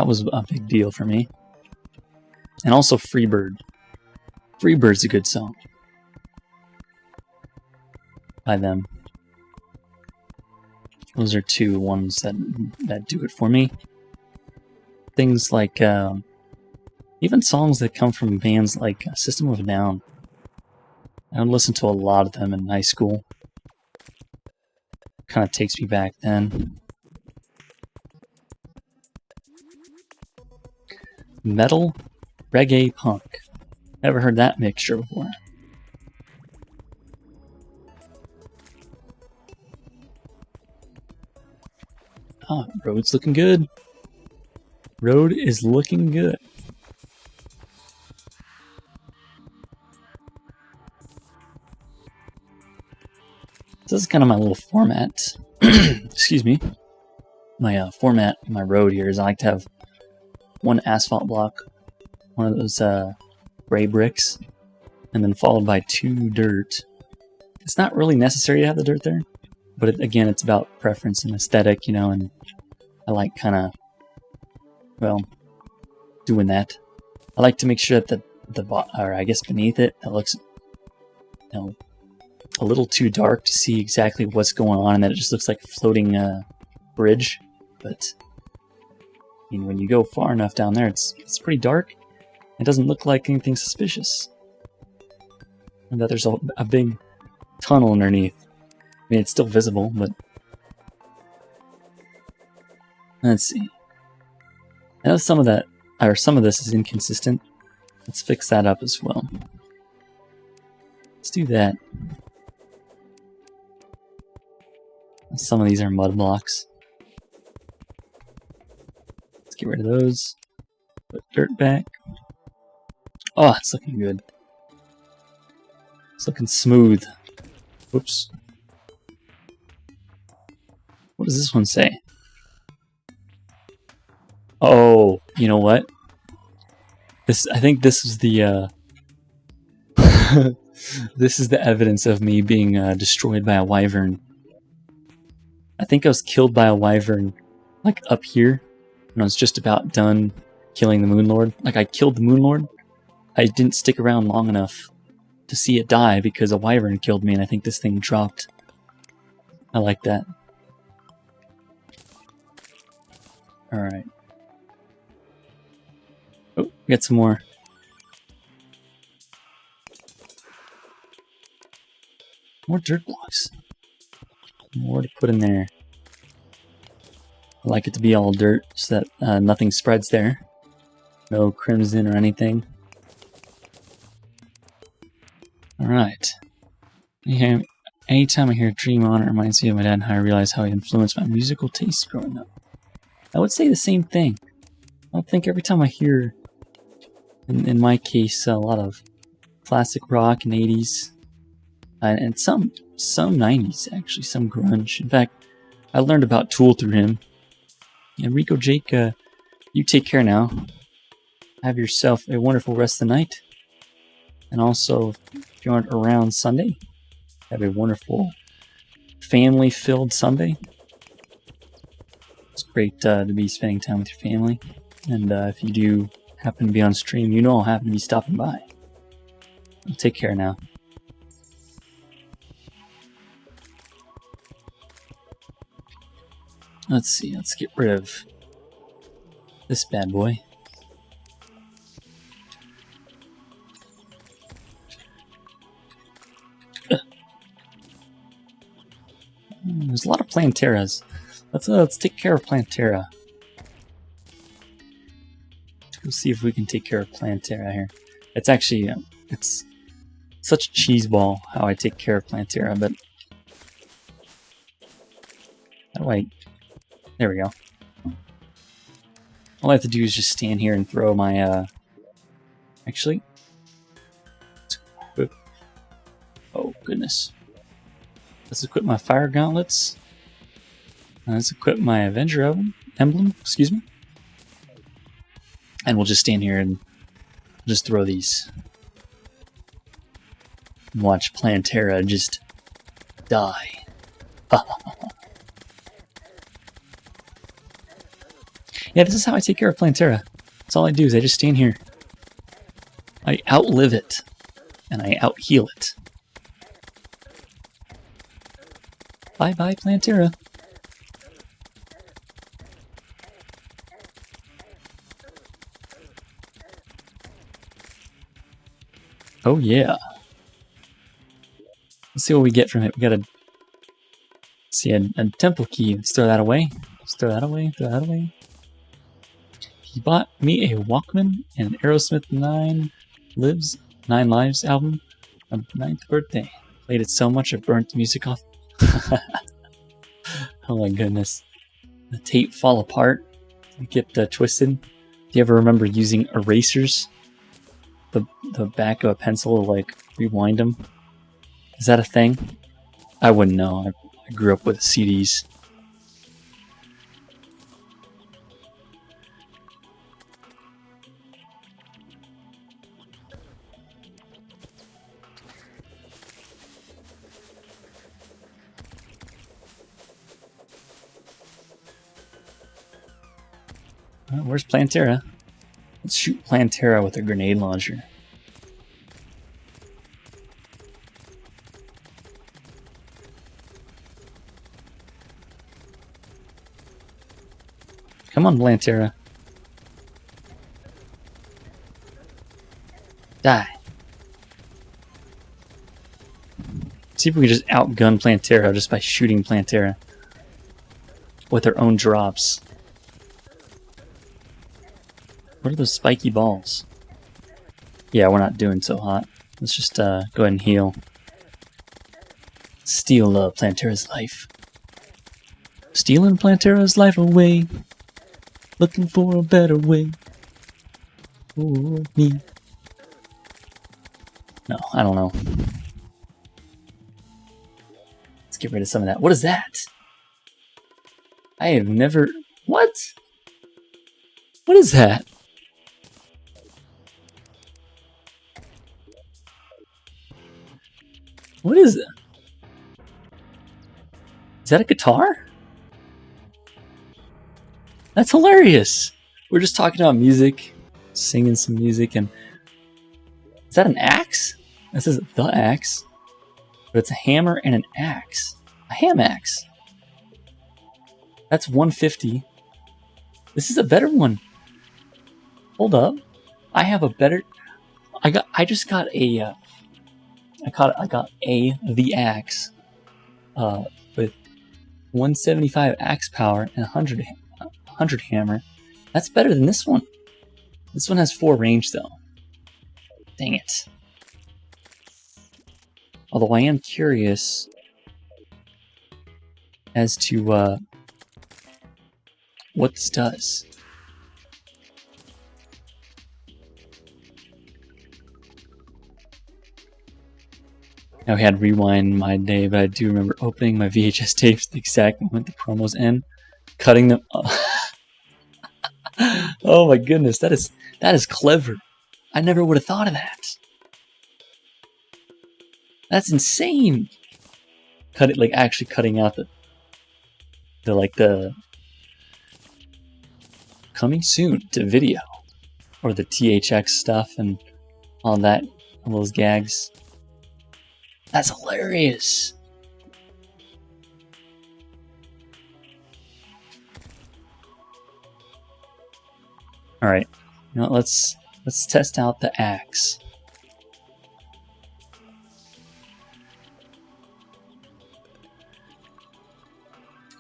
was a big deal for me. And also Freebird. Freebird's a good song by them. Those are two ones that do it for me. Things like even songs that come from bands like System of a Down. I would listen to a lot of them in high school. Kind of takes me back then. Metal, reggae, punk. Never heard that mixture before. Oh, road's looking good. Road is looking good. This is kind of my little format. Excuse me. My format in my road here is I like to have one asphalt block, one of those gray bricks, and then followed by 2 dirt. It's not really necessary to have the dirt there, but again, it's about preference and aesthetic, you know, and I like kind of, well, doing that. I like to make sure that or I guess beneath it, it looks, you know, a little too dark to see exactly what's going on, and that it just looks like a floating bridge. But I mean, when you go far enough down there, it's pretty dark. It doesn't look like anything suspicious. And that there's a big tunnel underneath. I mean, it's still visible, but let's see. I know some of this is inconsistent. Let's fix that up as well. Let's do that. Some of these are mud blocks. Let's get rid of those. Put dirt back. Oh, it's looking good. It's looking smooth. Whoops. What does this one say? Oh, you know what? I think this is the this is the evidence of me being destroyed by a wyvern. I think I was killed by a wyvern, like up here, when I was just about done killing the Moon Lord. Like, I killed the Moon Lord. I didn't stick around long enough to see it die because a wyvern killed me, and I think this thing dropped. I like that. Alright. Oh, we got some more. More dirt blocks. More to put in there. I like it to be all dirt so that nothing spreads there. No crimson or anything. Alright. Anytime I hear Dream On, it reminds me of my dad and how I realize how he influenced my musical tastes growing up. I would say the same thing. I don't think every time I hear, in my case, a lot of classic rock and 80s, and some 90s actually, some grunge. In fact, I learned about Tool through him. Enrico Jake, you take care now. Have yourself a wonderful rest of the night. And also, if you aren't around Sunday, have a wonderful family-filled Sunday. It's great to be spending time with your family. And if you do happen to be on stream, you know I'll happen to be stopping by. Well, take care now. Let's see, let's get rid of this bad boy. There's a lot of Planteras. Let's take care of Plantera. We'll see if we can take care of Plantera here. It's actually, it's such a cheese ball how I take care of Plantera, but how do I... There we go. All I have to do is just stand here and throw my, actually, let's equip... Oh, goodness. Let's equip my fire gauntlets. Let's equip my Avenger emblem, excuse me. And we'll just stand here and just throw these. And watch Plantera just die. Yeah, this is how I take care of Plantera. That's all I do is I just stand here. I outlive it. And I out-heal it. Bye-bye, Plantera. Oh yeah. Let's see what we get from it. We got a temple key. Let's throw that away. Let's throw that away. Throw that away. He bought me a Walkman and an Aerosmith 9 Lives album on my 9th birthday. Played it so much I burnt the music off. Oh my goodness. The tape fall apart. You get twisted. Do you ever remember using erasers? The back of a pencil to like rewind them? Is that a thing? I wouldn't know. I grew up with CDs. Where's Plantera? Let's shoot Plantera with a grenade launcher. Come on, Plantera. Die. See if we can just outgun Plantera just by shooting Plantera with her own drops. What are those spiky balls? Yeah, we're not doing so hot. Let's just go ahead and heal. Steal Plantera's life. Stealing Plantera's life away. Looking for a better way. For me. No, I don't know. Let's get rid of some of that. What is that? I have never... What? What is that? What is it? Is that a guitar? That's hilarious. We're just talking about music, singing some music, and is that an axe? This is the axe, but it's a hammer and an axe. A ham axe. That's 150. This is a better one. Hold up. I have a better. I just got a. I got the axe with 175 axe power and 100 hammer. That's better than this one. This one has 4 range though. Dang it. Although I am curious as to what this does. I had to rewind my day, but I do remember opening my VHS tapes the exact moment the promos end, cutting them. Oh my goodness, that is clever. I never would have thought of that. That's insane. Cut it, like actually cutting out the coming soon to video, or the THX stuff and all that, all those gags. That's hilarious. All right, now let's test out the axe.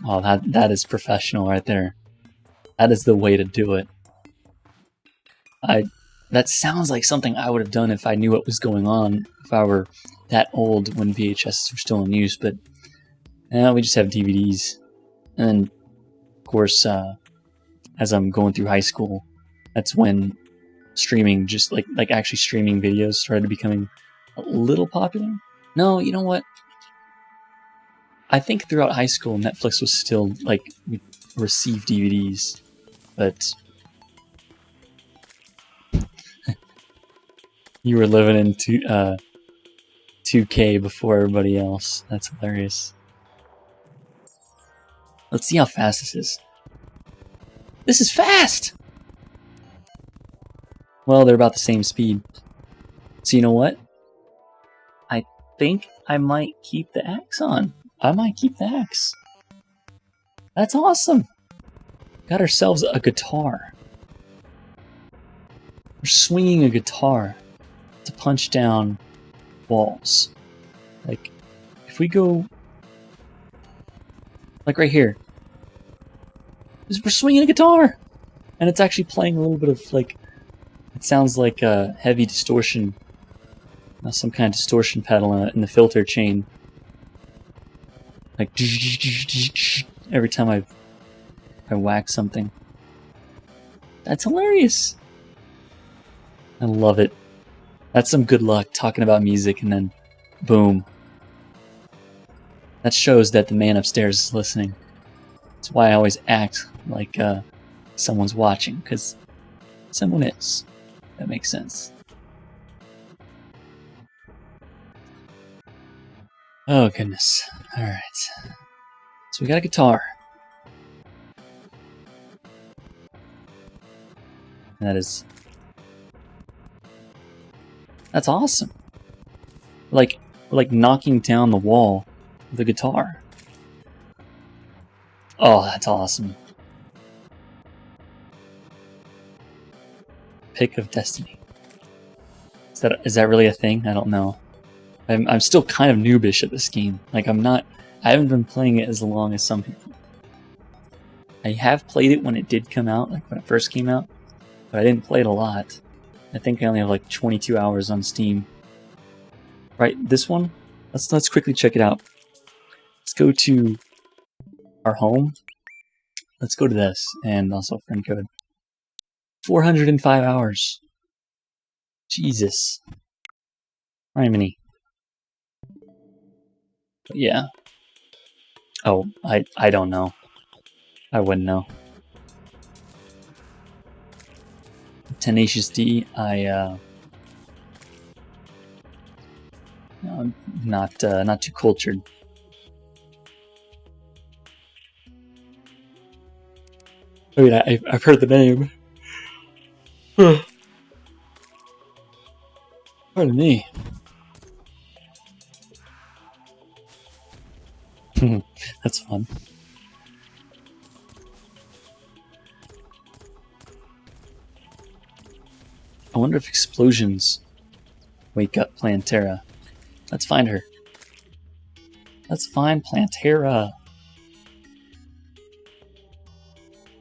Oh, that is professional right there. That is the way to do it. That sounds like something I would have done if I knew what was going on, if I were that old when VHS were still in use, but we just have DVDs. And then, of course, as I'm going through high school, that's when streaming, just like actually streaming videos, started becoming a little popular. No, you know what? I think throughout high school, Netflix was still, like, we received DVDs, but you were living in 2K before everybody else. That's hilarious. Let's see how fast this is. This is fast! Well, they're about the same speed. So you know what? I think I might keep the axe on. I might keep the axe. That's awesome! Got ourselves a guitar. We're swinging a guitar to punch down walls. Like, if we go... like right here. We're swinging a guitar! And it's actually playing a little bit of, like... it sounds like a heavy distortion. Some kind of distortion pedal in the filter chain. Like... every time I whack something. That's hilarious! I love it. That's some good luck, talking about music, and then boom. That shows that the man upstairs is listening. That's why I always act like someone's watching, because someone is. That makes sense. Oh, goodness. Alright. So we got a guitar. That's awesome. Like knocking down the wall with a guitar. Oh, that's awesome. Pick of Destiny. Is that really a thing? I don't know. I'm still kind of noobish at this game. Like I haven't been playing it as long as some people. I have played it when it did come out, like when it first came out, but I didn't play it a lot. I think I only have like 22 hours on Steam. Right, this one? Let's quickly check it out. Let's go to our home. Let's go to this, and also friend code. 405 hours. Jesus. Criminy. But yeah. Oh, I don't know. I wouldn't know. Tenacious D, I'm not too cultured. I mean, I've heard the name. Pardon me. That's fun. I wonder if explosions wake up Plantera. Let's find her. Let's find Plantera.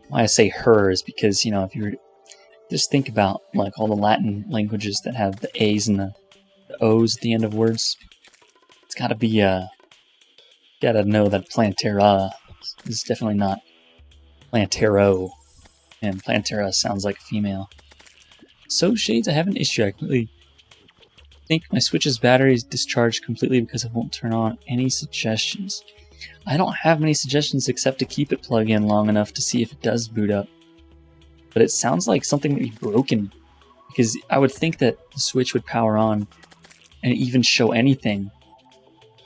Why I say her is because, you know, if you were just think about like all the Latin languages that have the A's and the O's at the end of words, it's gotta be gotta know that Plantera is definitely not Plantero, and Plantera sounds like a female. So Shades, I have an issue. I completely think my Switch's battery is discharged completely because it won't turn on. Any suggestions? I don't have many suggestions except to keep it plugged in long enough to see if it does boot up. But it sounds like something would be broken, because I would think that the Switch would power on and even show anything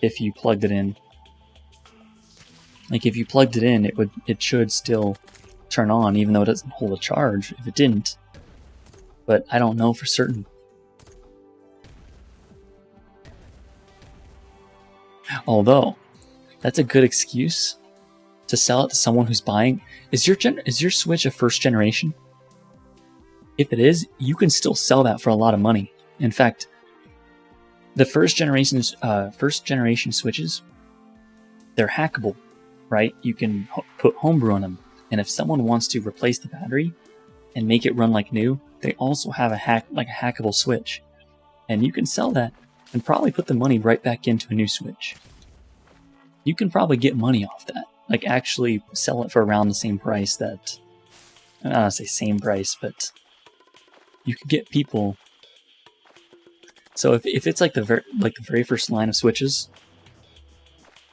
if you plugged it in. Like if you plugged it in, it should still turn on even though it doesn't hold a charge if it didn't. But I don't know for certain. Although, that's a good excuse to sell it to someone who's buying. Is your Switch a first generation? If it is, you can still sell that for a lot of money. In fact, the first generation Switches, they're hackable, right? You can put homebrew on them, and if someone wants to replace the battery, and make it run like new, they also have a hackable switch. And you can sell that and probably put the money right back into a new switch. You can probably get money off that. Like actually sell it for around the same price that, I don't want to say same price, but you could get people. So if it's like the very first line of switches,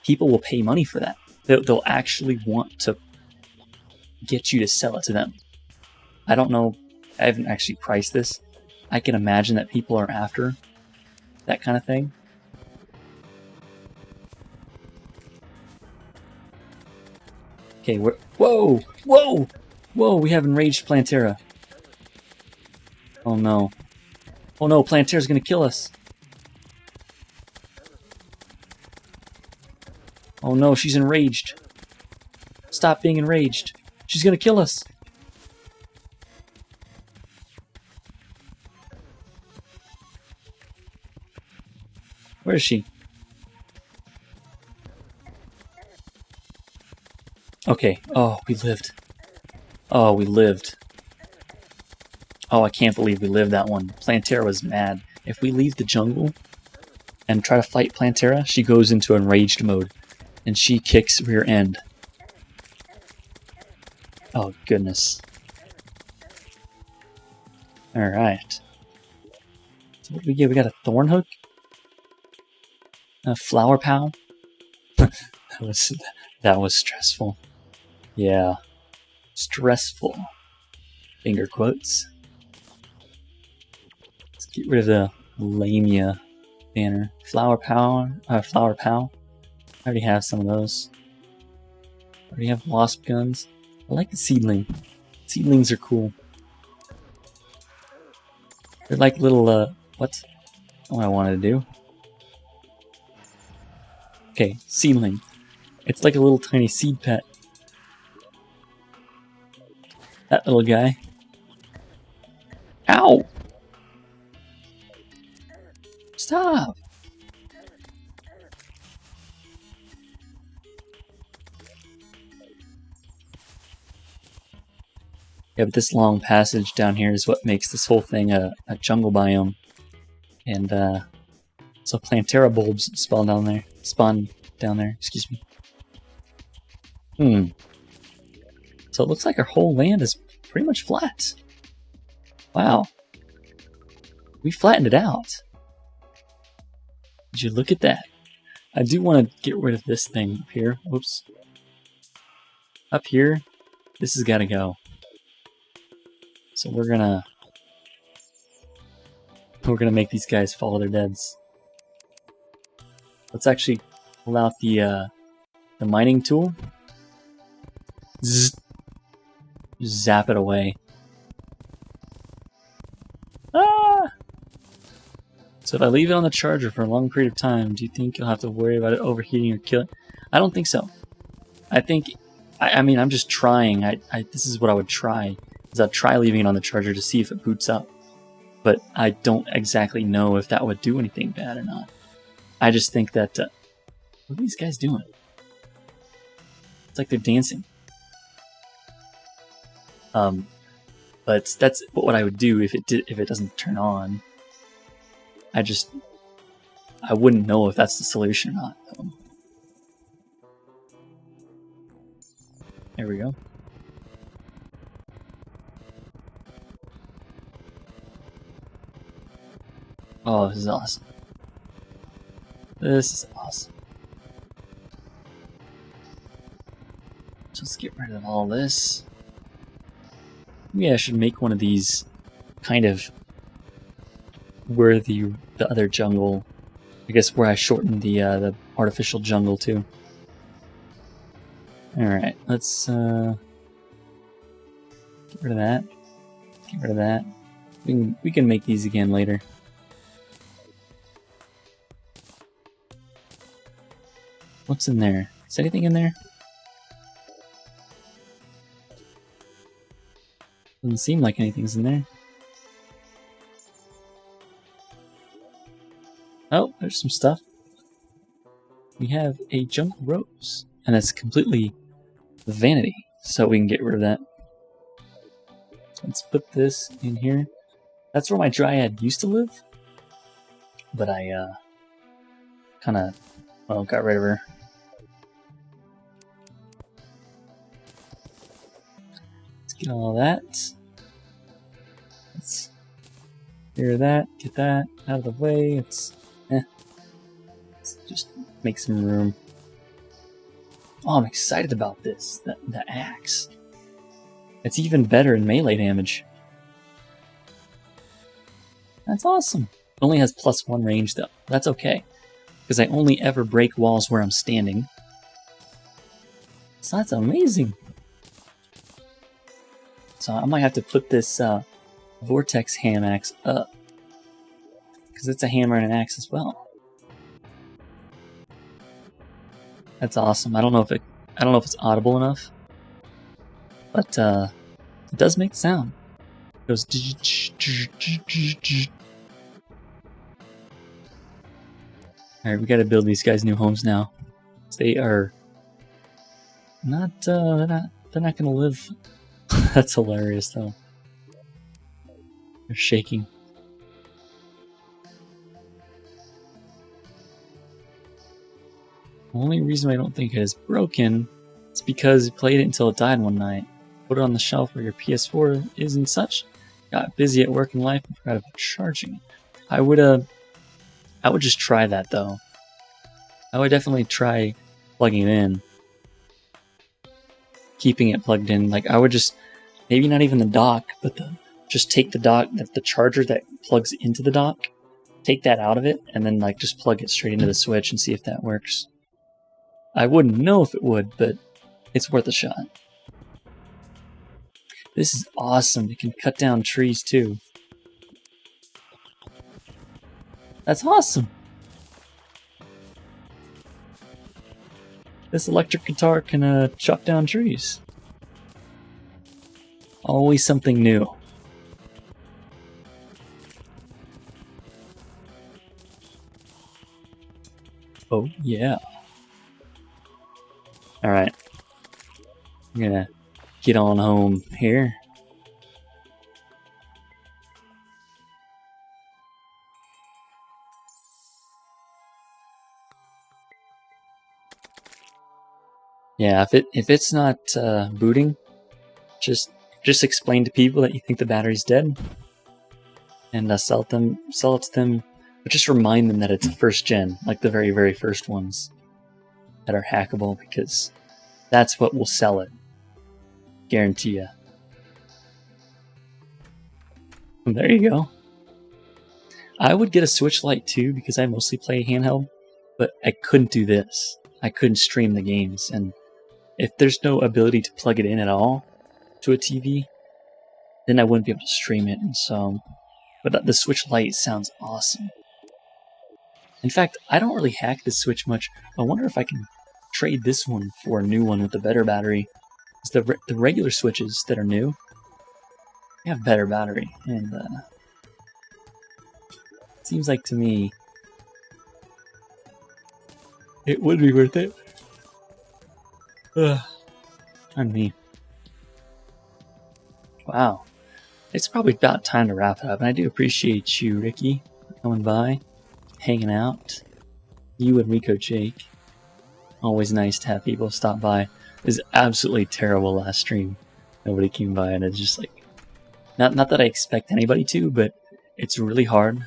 people will pay money for that. They'll actually want to get you to sell it to them. I don't know. I haven't actually priced this. I can imagine that people are after that kind of thing. Okay, whoa! Whoa! Whoa, we have enraged Plantera. Oh no. Oh no, Plantera's gonna kill us. Oh no, she's enraged. Stop being enraged. She's gonna kill us. Where is she? Okay. Oh, we lived. Oh, we lived. Oh, I can't believe we lived that one. Plantera was mad. If we leave the jungle and try to fight Plantera, she goes into enraged mode. And she kicks rear end. Oh, goodness. Alright. So what do we get? We got a thorn hook? A flower pow? that was stressful. Yeah. Stressful. Finger quotes. Let's get rid of the Lamia banner. Flower pow. I already have some of those. I already have wasp guns. I like the seedling. Seedlings are cool. They're like little, what I wanted to do. Okay, seedling. It's like a little tiny seed pet. That little guy. Ow! Stop! Yeah, but this long passage down here is what makes this whole thing a jungle biome. And, so Plantera bulbs spawn down there, excuse me. So it looks like our whole land is pretty much flat. Wow. We flattened it out. Did you look at that? I do want to get rid of this thing up here. Whoops. Up here, this has got to go. So we're gonna make these guys follow their deads. Let's actually pull out the mining tool. Zzz. Zap it away. Ah! So if I leave it on the charger for a long period of time, do you think you'll have to worry about it overheating or killing? I don't think so. I think, I mean, I'm just trying. This is what I would try. Is I'd try leaving it on the charger to see if it boots up. But I don't exactly know if that would do anything bad or not. I just think that, what are these guys doing? It's like they're dancing. But that's what I would do if it doesn't turn on. I wouldn't know if that's the solution or not. There we go. Oh, this is awesome. This is awesome. So let's get rid of all this. Maybe I should make one of these kind of where the other jungle, I guess where I shortened the artificial jungle to. Alright, let's get rid of that. Get rid of that. We can make these again later. What's in there? Is anything in there? Doesn't seem like anything's in there. Oh, there's some stuff. We have a jungle rose, and it's completely vanity, so we can get rid of that. So let's put this in here. That's where my Dryad used to live, but I kind of, well, got rid of her. Let's get all that. Let's clear that, get that out of the way. Let's just make some room. Oh, I'm excited about this. The axe. It's even better in melee damage. That's awesome. It only has +1 range though. That's okay, because I only ever break walls where I'm standing. So that's amazing. So I might have to put this Vortex ham axe up, because it's a hammer and an axe as well. That's awesome. I don't know if it's audible enough, but it does make sound. It goes. All right, we got to build these guys new homes now. They are not. They're not gonna live. That's hilarious, though. They're shaking. The only reason I don't think it is broken is because you played it until it died one night. Put it on the shelf where your PS4 is and such. Got busy at work and life and forgot about charging. I would just try that though. I would definitely try plugging it in. Keeping it plugged in. Like I would just, maybe not even the dock, but just take the dock, the charger that plugs into the dock, take that out of it, and then like just plug it straight into the Switch and see if that works. I wouldn't know if it would, but it's worth a shot. This is awesome. It can cut down trees too. That's awesome. This electric guitar can chop down trees. Always something new. Oh yeah. Alright. I'm gonna get on home here. Yeah, if it's not booting, just explain to people that you think the battery's dead, and sell it to them. But just remind them that it's a first gen, like the very, very first ones that are hackable, because that's what will sell it. Guarantee ya. And there you go. I would get a Switch Lite too, because I mostly play handheld, but I couldn't do this. I couldn't stream the games, and if there's no ability to plug it in at all to a TV, then I wouldn't be able to stream it. And so, but the Switch Lite sounds awesome. In fact, I don't really hack this Switch much. I wonder if I can trade this one for a new one with a better battery. The regular Switches that are new, they have better battery, and it seems like to me it would be worth it. On me. Wow. It's probably about time to wrap it up, and I do appreciate you, Ricky, for coming by, hanging out. You and Rico Jake. Always nice to have people stop by. It was absolutely terrible last stream. Nobody came by, and it's just like, not that I expect anybody to, but it's really hard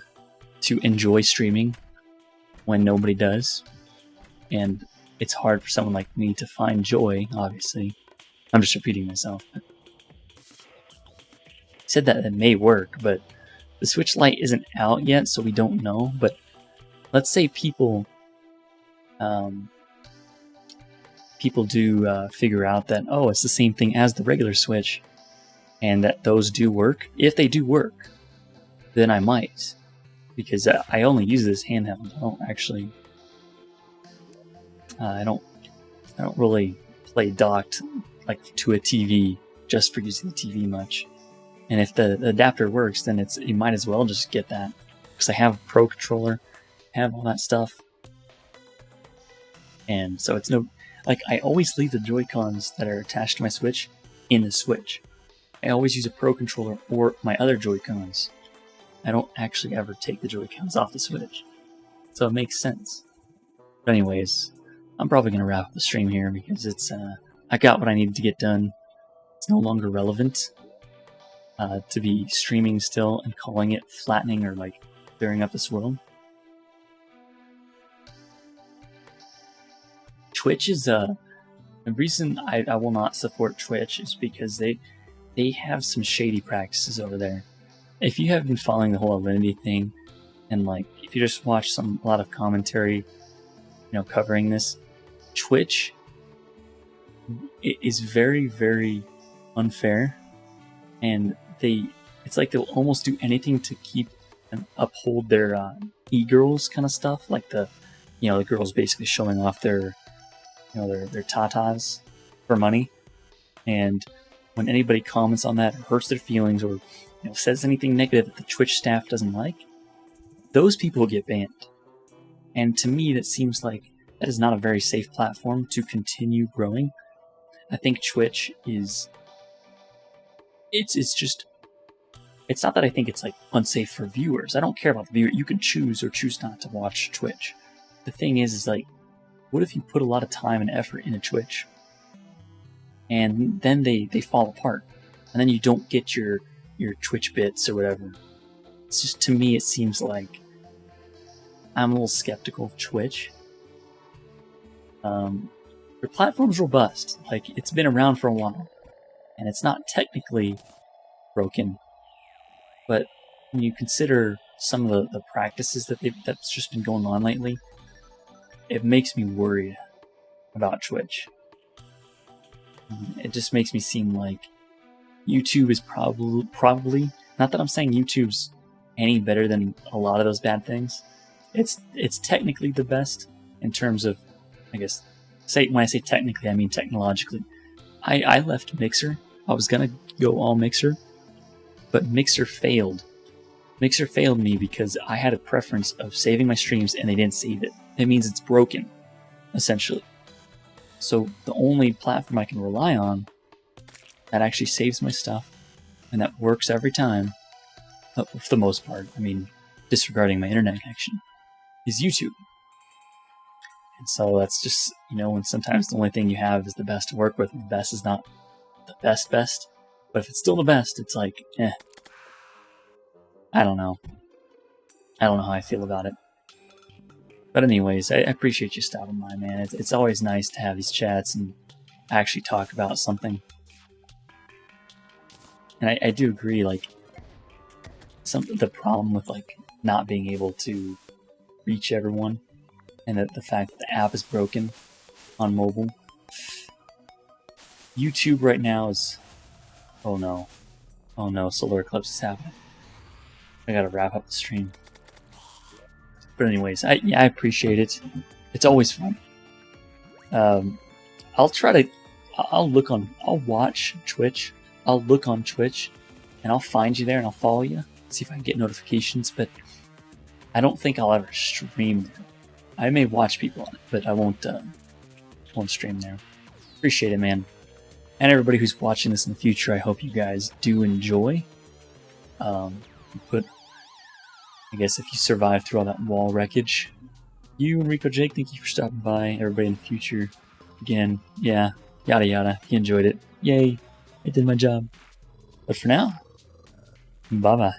to enjoy streaming when nobody does. And it's hard for someone like me to find joy, obviously. I'm just repeating myself. But I said that it may work, but the Switch Lite isn't out yet, so we don't know. But let's say people do figure out that, oh, it's the same thing as the regular Switch, and that those do work. If they do work, then I might, because I only use this handheld. I don't actually. I don't really play docked like to a TV just for using the TV much. And if the adapter works, then you might as well just get that, because I have a Pro controller, have all that stuff, and so it's no, like, I always leave the Joy-Cons that are attached to my Switch in the Switch. I always use a Pro Controller or my other Joy-Cons. I don't actually ever take the Joy-Cons off the Switch. So it makes sense. But anyways, I'm probably going to wrap up the stream here because it's I got what I needed to get done. It's no longer relevant to be streaming still and calling it flattening or like clearing up this world. Twitch is the reason I will not support Twitch is because they have some shady practices over there. If you have been following the whole Alinity thing, and like if you just watch a lot of commentary, covering this, Twitch is very, very unfair, and it's like they'll almost do anything to keep and uphold their e-girls kind of stuff, like the girls basically showing off their tatas for money, and when anybody comments on that or hurts their feelings or says anything negative that the Twitch staff doesn't like, those people get banned. And to me, that seems like that is not a very safe platform to continue growing. I think Twitch is it's not that I think it's like unsafe for viewers. I don't care about the viewer. You can choose or choose not to watch Twitch. The thing is like, what if you put a lot of time and effort into Twitch and then they fall apart and then you don't get your Twitch bits or whatever? It's just, to me, it seems like I'm a little skeptical of Twitch. Your platform's robust. Like, it's been around for a while and it's not technically broken, but when you consider some of the practices that's just been going on lately, it makes me worried about Twitch. It just makes me seem like YouTube is probably not that I'm saying YouTube's any better than a lot of those bad things. It's technically the best in terms of, I guess, when I say technically, I mean technologically. I left Mixer. I was gonna go all Mixer, but Mixer failed. Mixer failed me because I had a preference of saving my streams and they didn't save it. It means it's broken, essentially. So the only platform I can rely on that actually saves my stuff and that works every time, for the most part, I mean, disregarding my internet connection, is YouTube. And so that's just, when sometimes the only thing you have is the best to work with, and the best is not the best, but if it's still the best, it's like, I don't know. I don't know how I feel about it. But anyways, I appreciate you stopping by, man. It's always nice to have these chats and actually talk about something. And I do agree, like, the problem with, like, not being able to reach everyone, and that the fact that the app is broken on mobile. YouTube right now is... Oh no, solar eclipse is happening. I gotta wrap up the stream. But anyways, I appreciate it. It's always fun. I'll watch Twitch. I'll look on Twitch, and I'll find you there, and I'll follow you. See if I can get notifications, but I don't think I'll ever stream there. I may watch people on it, but I won't stream there. Appreciate it, man. And everybody who's watching this in the future, I hope you guys do enjoy. I guess if you survive through all that wall wreckage, you and Rico Jake, thank you for stopping by. Everybody in the future, again, yeah, yada yada. If you enjoyed it, yay, I did my job. But for now, bye bye.